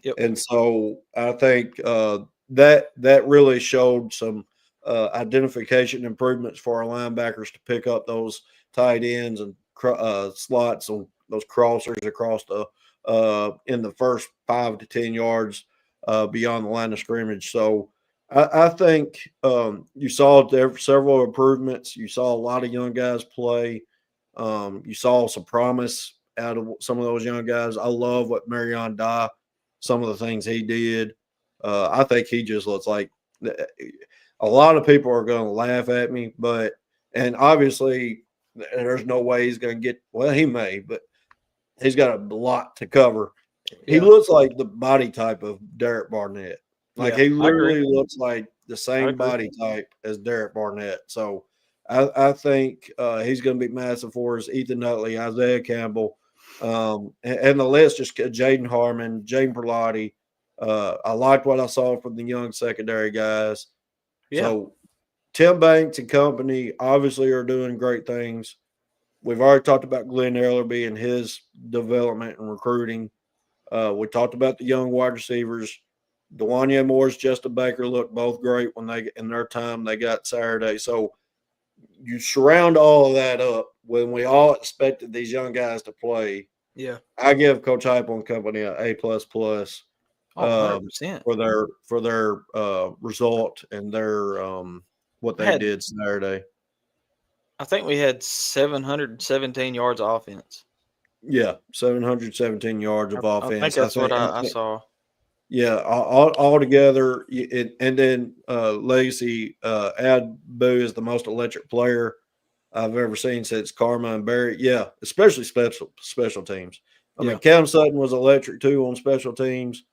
Speaker 3: Yep.
Speaker 2: And so I think that really showed some identification improvements for our linebackers to pick up those tight ends and slots on those crossers across the in the first 5 to 10 yards beyond the line of scrimmage. So I think you saw several improvements. You saw a lot of young guys play. You saw some promise out of some of those young guys. I love what Marion Dye some of the things he did. I think he just looks like a lot of people are going to laugh at me, and obviously there's no way he's going to get. Well, he may, but he's got a lot to cover. He looks like the body type of Derek Barnett. Like he literally looks like the same body type as Derek Barnett. So I think he's going to be massive for us. Ethan Nutley, Isaiah Campbell, and the list just Jaden Harmon, Jaden Perlotti. I liked what I saw from the young secondary guys.
Speaker 3: Yeah.
Speaker 2: So Tim Banks and company obviously are doing great things. We've already talked about Glenn Ellerby and his development and recruiting. We talked about the young wide receivers. Dewanya Moore's, Justin Baker looked both great when they in their time they got Saturday. So you surround all of that up when we all expected these young guys to play.
Speaker 3: Yeah,
Speaker 2: I give Coach Heupel and company an A++.
Speaker 3: 100%.
Speaker 2: For their result and their what they did Saturday.
Speaker 3: I think we had 717 yards of offense.
Speaker 2: Yeah, 717 yards of offense.
Speaker 3: I think that's what I saw.
Speaker 2: Yeah, all together, and then Lacey Boo is the most electric player I've ever seen since Karma and Barry. Yeah, especially special teams. I mean, Cam Sutton was electric too on special teams,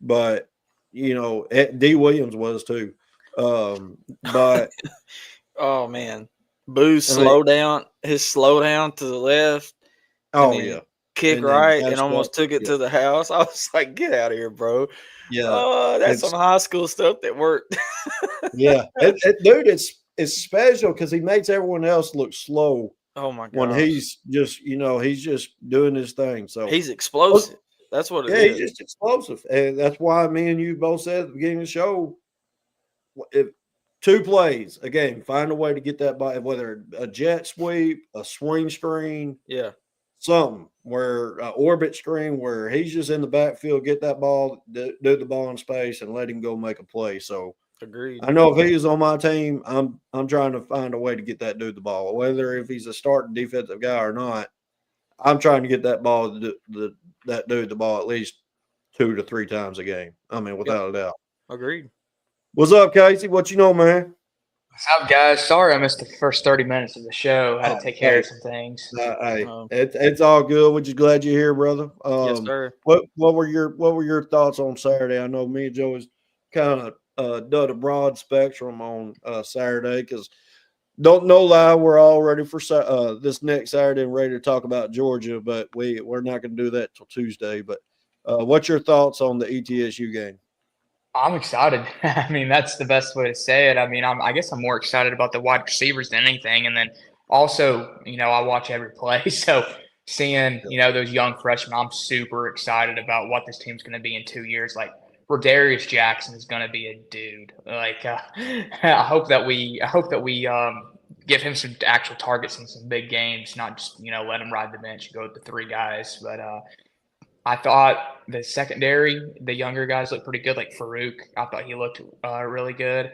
Speaker 2: but D. Williams was too. But
Speaker 3: oh man, Boo's slow down to the left.
Speaker 2: Oh yeah,
Speaker 3: kick right and almost took it to the house. I was like, get out of here, bro.
Speaker 2: Yeah,
Speaker 3: that's some high school stuff that worked.
Speaker 2: Yeah, dude, it's special because he makes everyone else look slow.
Speaker 3: Oh my god!
Speaker 2: When he's just he's just doing his thing. So
Speaker 3: he's explosive. That's what it is.
Speaker 2: He's just explosive, and that's why me and you both said at the beginning of the show, if 2 plays a game, find a way to get that by, whether a jet sweep, a swing screen, something where orbit screen where he's just in the backfield, get that ball, do the ball in space, and let him go make a play. So
Speaker 3: agreed.
Speaker 2: I know if he's on my team, I'm trying to find a way to get that dude the ball, whether if he's a starting defensive guy or not. I'm trying to get that ball, that dude the ball at least 2 to 3 times a game. I mean, without a doubt.
Speaker 3: Agreed.
Speaker 2: What's up, Casey? What you know, man?
Speaker 4: What's up, guys? Sorry I missed the first 30 minutes of the show. I had to take care of some things.
Speaker 2: It's all good. We're just glad you're here, brother.
Speaker 3: Yes, sir.
Speaker 2: What were your thoughts on Saturday? I know me and Joe was kind of done a broad spectrum on Saturday because don't no lie, we're all ready for this next Saturday and ready to talk about Georgia, but we're not going to do that till Tuesday. But what's your thoughts on the ETSU game?
Speaker 4: I'm excited. I mean, that's the best way to say it. I mean, I guess I'm more excited about the wide receivers than anything. And then also, I watch every play. So seeing, those young freshmen, I'm super excited about what this team's going to be in 2 years. Like, Rodarius Jackson is going to be a dude. Like, I hope that we give him some actual targets in some big games, not just, let him ride the bench and go with the 3 guys. But I thought the secondary, the younger guys looked pretty good, like Farouk. I thought he looked really good.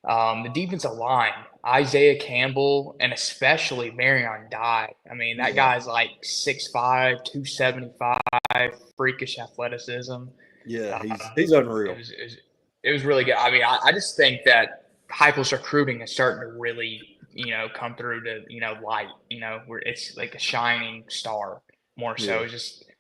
Speaker 4: The defensive line, Isaiah Campbell, and especially Marion Dye. I mean, that guy's like 6'5", 275, freakish athleticism.
Speaker 2: Yeah, he's unreal.
Speaker 4: It was really good. I mean, I just think that Heupel's recruiting is starting to really, come through to, light, where it's like a shining star more so. It's just –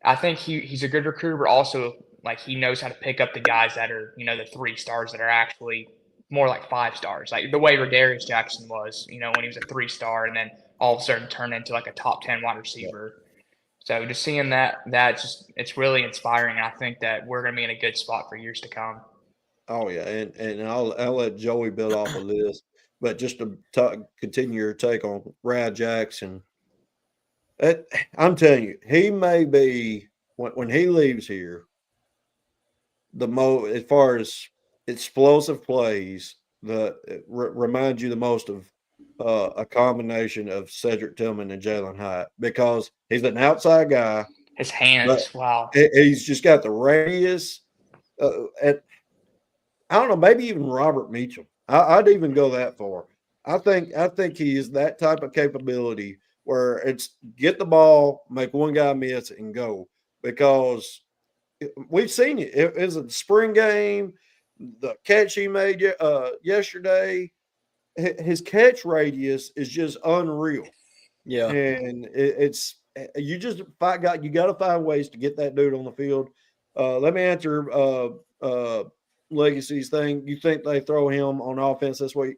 Speaker 4: I think he's a good recruiter, but also like he knows how to pick up the guys that are, the 3 stars that are actually more like 5 stars. Like the way Rodarius Jackson was, when he was a 3-star and then all of a sudden turned into like a top 10 wide receiver. So just seeing that it's really inspiring. And I think that we're going to be in a good spot for years to come.
Speaker 2: Oh yeah. And I'll let Joey build off of this, but just to continue your take on Brad Jackson. I'm telling you, he may be when he leaves here the most, as far as explosive plays, remind you the most of a combination of Cedric Tillman and Jalen Hyatt because he's an outside guy.
Speaker 4: His hands, wow.
Speaker 2: He's just got the radius. I don't know, maybe even Robert Meacham. I'd even go that far. I think he is that type of capability where it's get the ball, make one guy miss, and go. Because we've seen it. It was a spring game. The catch he made yesterday, his catch radius is just unreal.
Speaker 3: Yeah.
Speaker 2: And it's you just you got to find ways to get that dude on the field. Let me answer Legacy's thing. You think they throw him on offense this week?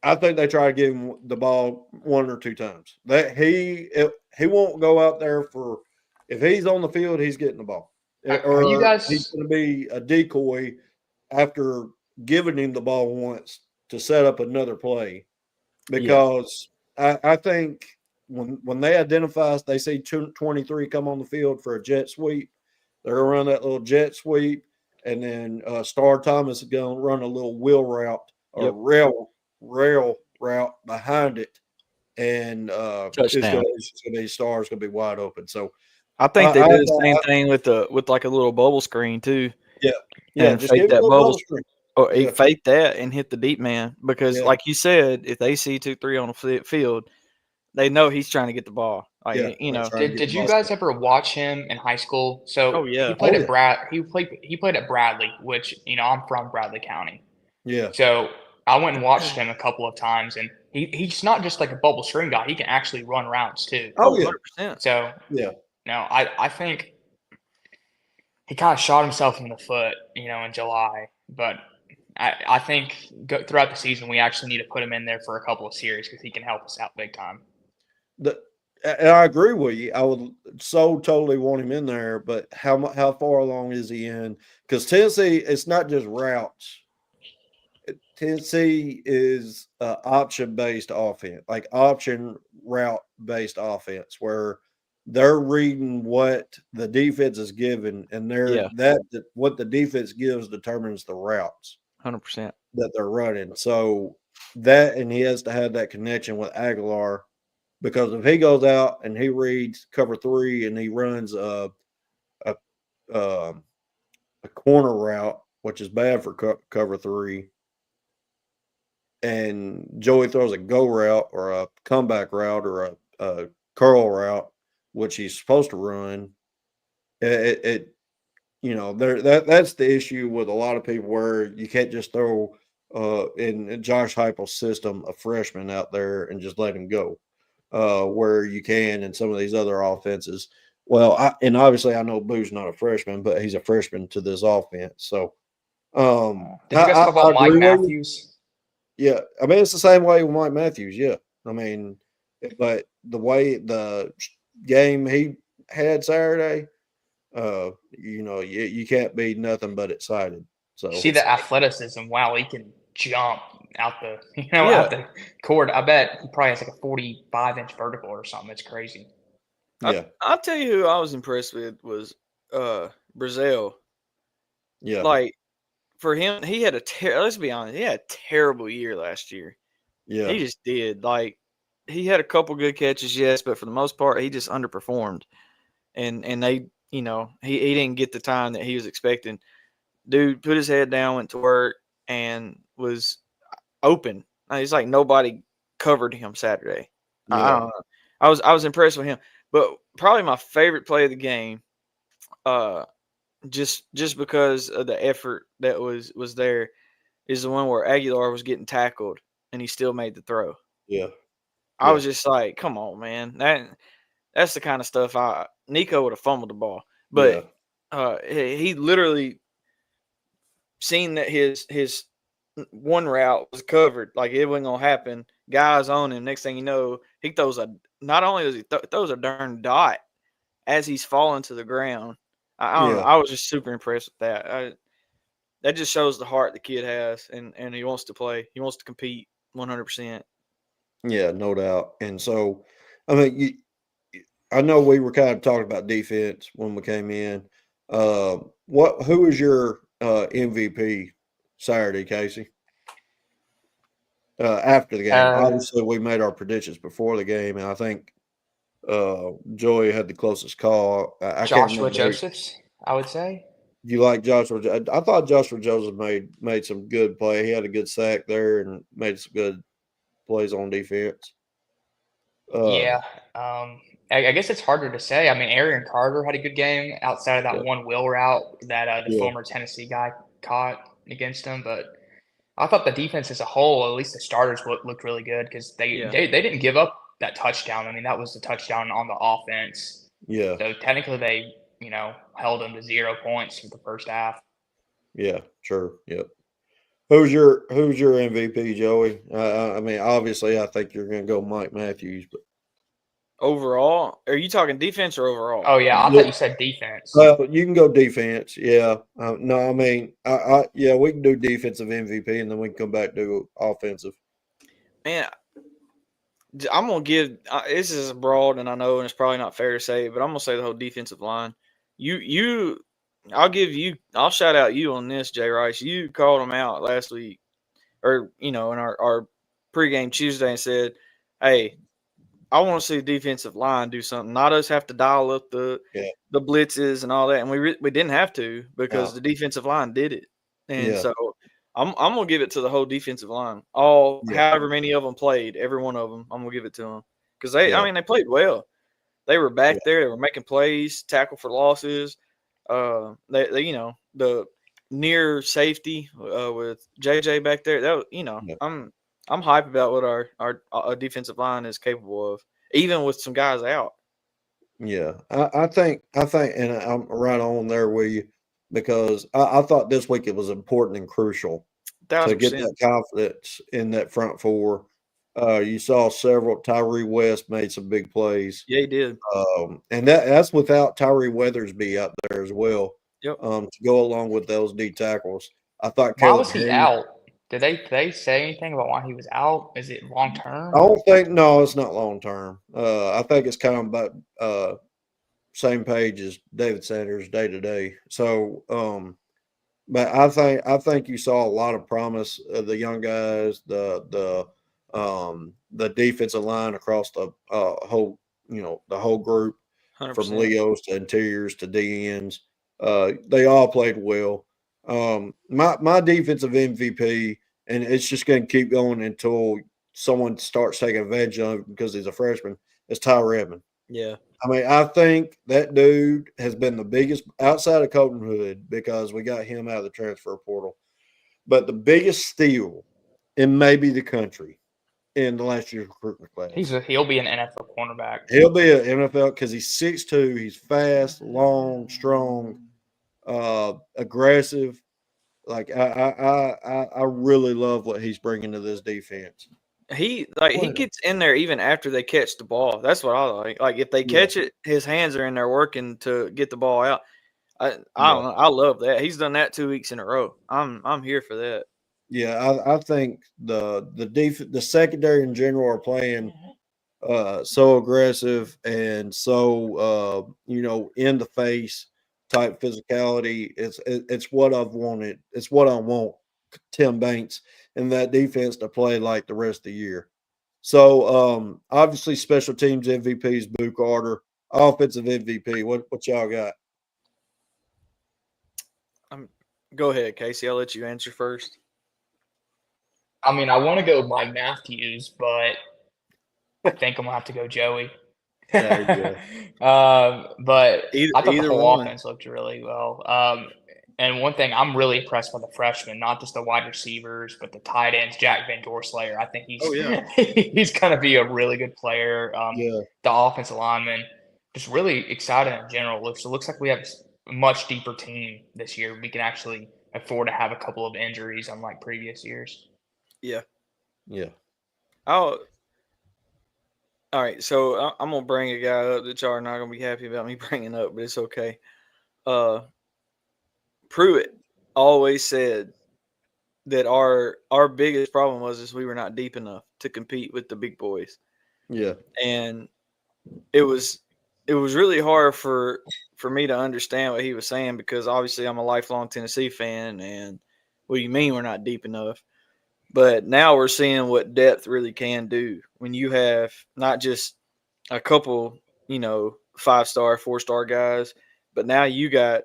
Speaker 2: I think they try to give him the ball 1 or 2 times. That he won't go out there for if he's on the field, he's getting the ball,
Speaker 4: Are you
Speaker 2: or
Speaker 4: guys?
Speaker 2: he's going to be a decoy after giving him the ball once to set up another play. Because I think when they identify, they see 23 come on the field for a jet sweep, they're going to run that little jet sweep, and then Star Thomas is going to run a little wheel route or rail route behind it, and
Speaker 3: Touchdown.
Speaker 2: Star's going to be wide open. So
Speaker 3: I think they did the same thing with like a little bubble screen too.
Speaker 2: Yeah,
Speaker 3: and
Speaker 2: just
Speaker 3: fake
Speaker 2: give
Speaker 3: that
Speaker 2: him a little
Speaker 3: bubble
Speaker 2: screen.
Speaker 3: or he fake that and hit the deep man because,
Speaker 2: Yeah.
Speaker 3: like you said, if they see 2-3 on the field, they know he's trying to get the ball. Like
Speaker 2: that's right.
Speaker 4: Did you guys ever watch him in high school? So
Speaker 3: yeah.
Speaker 4: he played at He played at Bradley, which I'm from Bradley County.
Speaker 2: Yeah.
Speaker 4: So I went and watched him a couple of times, and he's not just like a bubble screen guy. He can actually run routes too.
Speaker 2: Oh yeah.
Speaker 3: 100%.
Speaker 4: So
Speaker 2: yeah.
Speaker 4: No, I think he kind of shot himself in the foot, in July. But I think throughout the season, we actually need to put him in there for a couple of series because he can help us out big time.
Speaker 2: And I agree with you. I would so totally want him in there, but how far along is he in? Because Tennessee, it's not just routes. Tennessee is option-based offense, like option route-based offense, where they're reading what the defense is given, and what the defense gives determines the routes
Speaker 3: 100%
Speaker 2: that they're running. So and he has to have that connection with Aguilar, because if he goes out and he reads cover 3 and he runs a corner route, which is bad for cover 3, and Joey throws a go route or a comeback route or a curl route, which he's supposed to run, that's the issue with a lot of people, where you can't just throw in Josh Heupel's system a freshman out there and just let him go, where you can in some of these other offenses. Well, and obviously I know Boo's not a freshman, but he's a freshman to this offense. So,
Speaker 4: did you guys talk about Mike Matthews?
Speaker 2: Yeah, I mean, it's the same way with Mike Matthews. Yeah, I mean, but the way the game he had Saturday, you can't be nothing but excited. So
Speaker 4: see the athleticism. Wow, he can jump out the out the court. I bet he probably has like a 45-inch vertical or something. It's crazy.
Speaker 2: Yeah,
Speaker 3: I'll tell you who I was impressed with was Brazil.
Speaker 2: Yeah,
Speaker 3: like for him, he had let's be honest, he had a terrible year last year.
Speaker 2: Yeah,
Speaker 3: he just did. Like he had a couple good catches, yes, but for the most part, he just underperformed. And they, he didn't get the time that he was expecting. Dude put his head down, went to work, and was open. It's like nobody covered him Saturday.
Speaker 2: Yeah.
Speaker 3: I don't know. I was impressed with him. But probably my favorite play of the game, just because of the effort that was there, is the one where Aguilar was getting tackled and he still made the throw.
Speaker 2: Yeah.
Speaker 3: I was just like, come on, man. That's the kind of stuff Nico would have fumbled the ball. But he literally seen that his one route was covered, like it wasn't gonna happen. Guys on him. Next thing you know, he throws not only does he throws a darn dot as he's falling to the ground. I don't know. I was just super impressed with that. That just shows the heart the kid has, and he wants to play. He wants to compete 100%.
Speaker 2: Yeah, no doubt. And so, I mean, I know we were kind of talking about defense when we came in. Who was your MVP Saturday, Casey? After the game, obviously we made our predictions before the game, and I think Joey had the closest call.
Speaker 4: Joshua Josephs, I would say.
Speaker 2: You like Joshua? I thought Joshua Joseph made some good play. He had a good sack there and made some good plays on defense.
Speaker 4: Yeah. I guess it's harder to say. I mean, Arian Carter had a good game outside of that
Speaker 2: Yeah.
Speaker 4: one wheel route that the
Speaker 2: Yeah.
Speaker 4: former Tennessee guy caught against him. But I thought the defense as a whole, at least the starters, looked really good because
Speaker 3: Yeah.
Speaker 4: they didn't give up that touchdown. I mean, that was the touchdown on the offense.
Speaker 2: Yeah.
Speaker 4: So technically, they held them to 0 points for the first half.
Speaker 2: Yeah. Sure. Yep. Who's your MVP, Joey? I mean, obviously, I think you're going to go Mike Matthews, but
Speaker 3: Overall, are you talking defense or overall?
Speaker 4: Oh yeah, I thought you said defense.
Speaker 2: well, you can go defense. Yeah. No, I mean, yeah, we can do defensive MVP, and then we can come back to offensive.
Speaker 3: Man, I'm gonna give this is broad, and I know, and it's probably not fair to say, but I'm gonna say the whole defensive line. I'll shout out you on this, Jay Rice. You called them out last week, or in our pregame Tuesday, and said, "Hey, I want to see the defensive line do something. Not us have to dial up the blitzes and all that." And we didn't have to because the defensive line did it. And so I'm gonna give it to the whole defensive line. However many of them played, every one of them, I'm gonna give it to them because they played well. They were back there. They were making plays, tackle for losses. They the near safety with JJ back there. I'm hype about what our defensive line is capable of, even with some guys out.
Speaker 2: Yeah, I think, and I'm right on there with you because I thought this week it was important and crucial to get
Speaker 3: 1,000%.
Speaker 2: that confidence in that front four. You saw several. Tyree West made some big plays.
Speaker 3: Yeah, he did.
Speaker 2: And that's without Tyree Weathersby out there as well.
Speaker 3: Yep.
Speaker 2: To go along with those D tackles. I thought
Speaker 4: Why
Speaker 2: Caleb
Speaker 4: was he
Speaker 2: Hayes-
Speaker 4: out? Did they say anything about why he was out? Is it long term?
Speaker 2: I don't think no, it's not long term. I think it's kind of about same page as David Sanders day to day. So, but I think you saw a lot of promise of the young guys, the defensive line across the whole the whole group
Speaker 3: 100%.
Speaker 2: from Leos to interiors to DNs. They all played well. My defensive MVP, and it's just going to keep going until someone starts taking advantage of him because he's a freshman, is Ty Redmond.
Speaker 3: Yeah.
Speaker 2: I mean, I think that dude has been the biggest outside of Colton Hood because we got him out of the transfer portal. But the biggest steal in maybe the country in the last year's recruitment class.
Speaker 4: He'll be an NFL cornerback.
Speaker 2: He'll be an NFL because he's 6'2", he's fast, long, strong, aggressive. Like I really love what he's bringing to this defense.
Speaker 3: He gets in there even after they catch the ball. That's what I like. Like if they catch it, his hands are in there working to get the ball out. I don't know. I love that. He's done that 2 weeks in a row. I'm here for that.
Speaker 2: Yeah, I think the secondary in general are playing so aggressive and so in the face type physicality. It's what I've wanted. It's what I want Tim Banks and that defense to play like the rest of the year. So obviously special teams MVP is Boo Carter. Offensive MVP. What y'all got?
Speaker 3: Go ahead, Casey. I'll let you answer first.
Speaker 4: I mean, I want to go Mike Matthews, but I think I'm gonna have to go Joey. But I thought the whole offense looked really well. And one thing I'm really impressed by the freshmen, not just the wide receivers, but the tight ends. Jack Van Doorslayer, I think he's gonna be a really good player. The offensive lineman, just really excited in general. It looks like we have a much deeper team this year. We can actually afford to have a couple of injuries, unlike previous years.
Speaker 3: Yeah.
Speaker 2: Yeah.
Speaker 3: All right, so I'm gonna bring a guy up that y'all are not gonna be happy about me bringing up, but it's okay. Pruitt always said that our biggest problem was we were not deep enough to compete with the big boys.
Speaker 2: Yeah,
Speaker 3: and it was really hard for me to understand what he was saying because obviously I'm a lifelong Tennessee fan, and what do you mean we're not deep enough? But now we're seeing what depth really can do when you have not just a couple, 5-star, 4-star guys, but now you got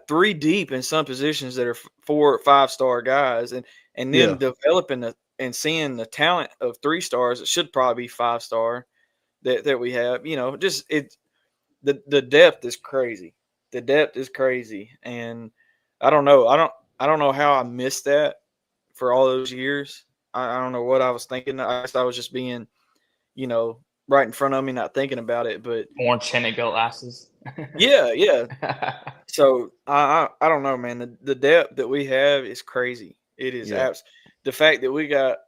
Speaker 3: 3 deep in some positions that are 4 or 5-star guys, and then developing and seeing the talent of 3 stars. It should probably be 5-star that we have. You know, just the depth is crazy. The depth is crazy, and I don't know. I don't know how I missed that for all those years. I don't know what I was thinking. I guess I was just being, you know, right in front of me, not thinking about it. But
Speaker 4: Orange tinted glasses.
Speaker 3: yeah. So I don't know, man. The depth that we have is crazy. It is the fact that we got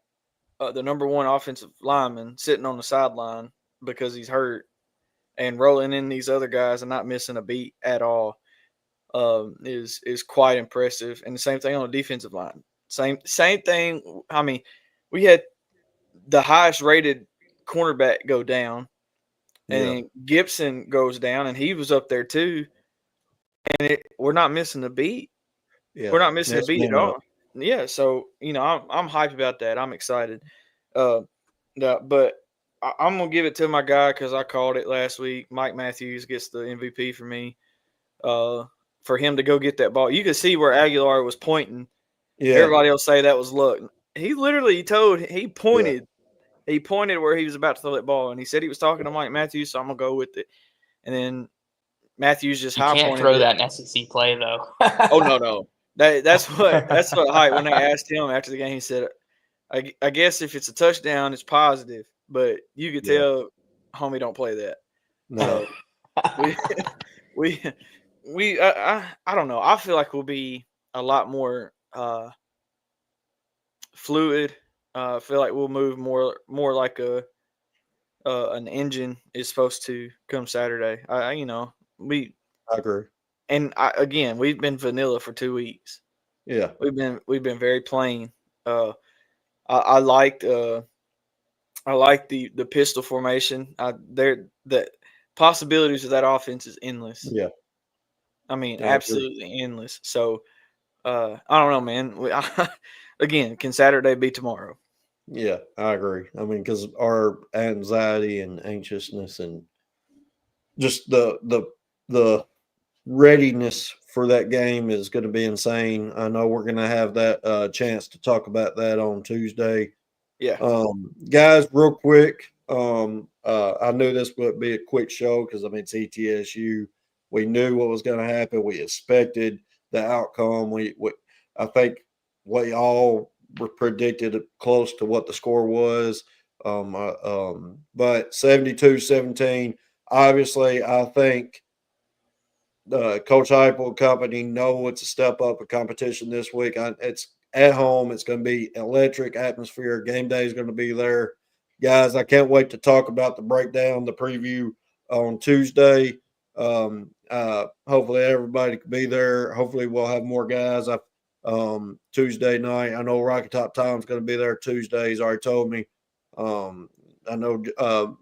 Speaker 3: the number one offensive lineman sitting on the sideline because he's hurt and rolling in these other guys and not missing a beat at all is quite impressive. And the same thing on the defensive line. Same thing. I mean, we had the highest rated cornerback go down, and Gibson goes down, and he was up there too. And we're not missing a beat.
Speaker 2: Yeah.
Speaker 3: We're not missing a beat at all. Yeah, so you know, I'm hyped about that. I'm excited. But I'm gonna give it to my guy because I called it last week. Mike Matthews gets the MVP for me. For him to go get that ball, you could see where Aguilar was pointing. Yeah. Everybody else say that was luck. He literally he pointed. Yeah. He pointed where he was about to throw that ball, and he said he was talking to Mike Matthews, so I'm gonna go with it. And then Matthews just high pointed.
Speaker 4: You can't throw that in SEC play though.
Speaker 3: Oh no. That's what hype. When they asked him after the game, he said, I guess if it's a touchdown, it's positive, but you could tell homie don't play that. No. I don't know. I feel like we'll be a lot more fluid. I feel like we'll move more like an engine is supposed to come Saturday. I
Speaker 2: agree.
Speaker 3: And again, we've been vanilla for 2 weeks.
Speaker 2: Yeah,
Speaker 3: we've been very plain. I liked the pistol formation. The possibilities of that offense is endless.
Speaker 2: Yeah,
Speaker 3: I mean, absolutely endless. So I don't know, man. Again, can Saturday be tomorrow?
Speaker 2: Yeah, I agree. I mean, because our anxiety and anxiousness and just the readiness for that game is going to be insane. I know we're going to have that chance to talk about that on Tuesday.
Speaker 3: Yeah.
Speaker 2: Guys, real quick, I knew this would be a quick show because, I mean, it's ETSU. We knew what was going to happen. We expected the outcome. I think we all were predicted close to what the score was. But 72-17, obviously, I think Coach Heupel and company know it's a step up of competition this week. It's at home. It's going to be electric atmosphere. Game day is going to be there. Guys, I can't wait to talk about the breakdown, the preview on Tuesday. Hopefully everybody can be there. Hopefully we'll have more guys. Tuesday night, I know Rocky Top Tom's going to be there Tuesday. He's already told me. I know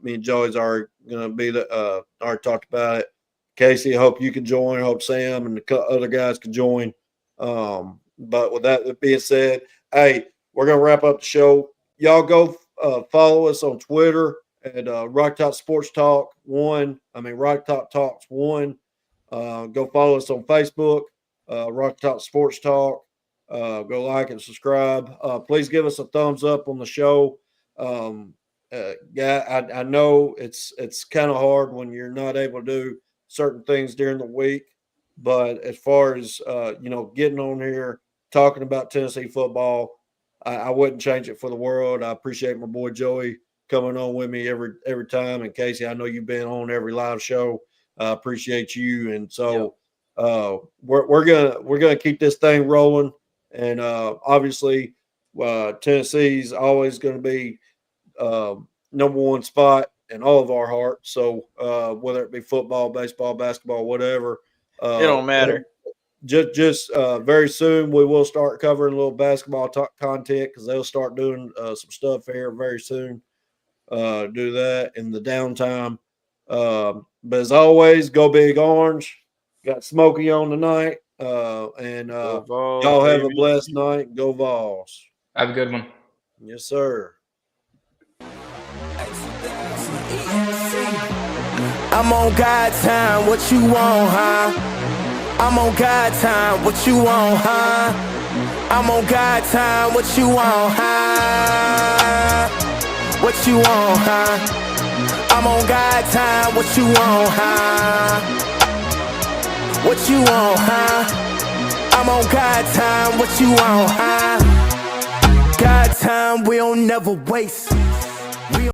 Speaker 2: me and Joey's already going to be there. Already talked about it. Casey, I hope you can join. I hope Sam and the other guys can join. But with that being said, hey, we're going to wrap up the show. Y'all go follow us on Twitter at Rock Top Sports Talk 1. Rock Top Talks 1. Go follow us on Facebook, Rock Top Sports Talk. Go like and subscribe. Please give us a thumbs up on the show. I know it's kind of hard when you're not able to do certain things during the week, but as far as getting on here talking about Tennessee football, I wouldn't change it for the world. I appreciate my boy Joey coming on with me every time, and Casey, I know you've been on every live show. I appreciate you, and so we're gonna keep this thing rolling, and obviously Tennessee's always going to be number one spot in all of our hearts. So whether it be football, baseball, basketball, whatever,
Speaker 3: it don't matter.
Speaker 2: Just very soon we will start covering a little basketball content because they'll start doing some stuff here very soon. Do that in the downtime. But as always, go Big Orange. Got Smokey on tonight. And
Speaker 3: Vols,
Speaker 2: y'all have a blessed night. Go Vols.
Speaker 4: Have a good one.
Speaker 2: Yes, sir.
Speaker 1: I'm on God time, what you want, huh? I'm on God time, what you want, huh? I'm on God time, what you want, huh? What you want, huh? I'm on God time, what you want, huh? What you want, huh? I'm on God time, what you want, huh? God time, we don't never waste.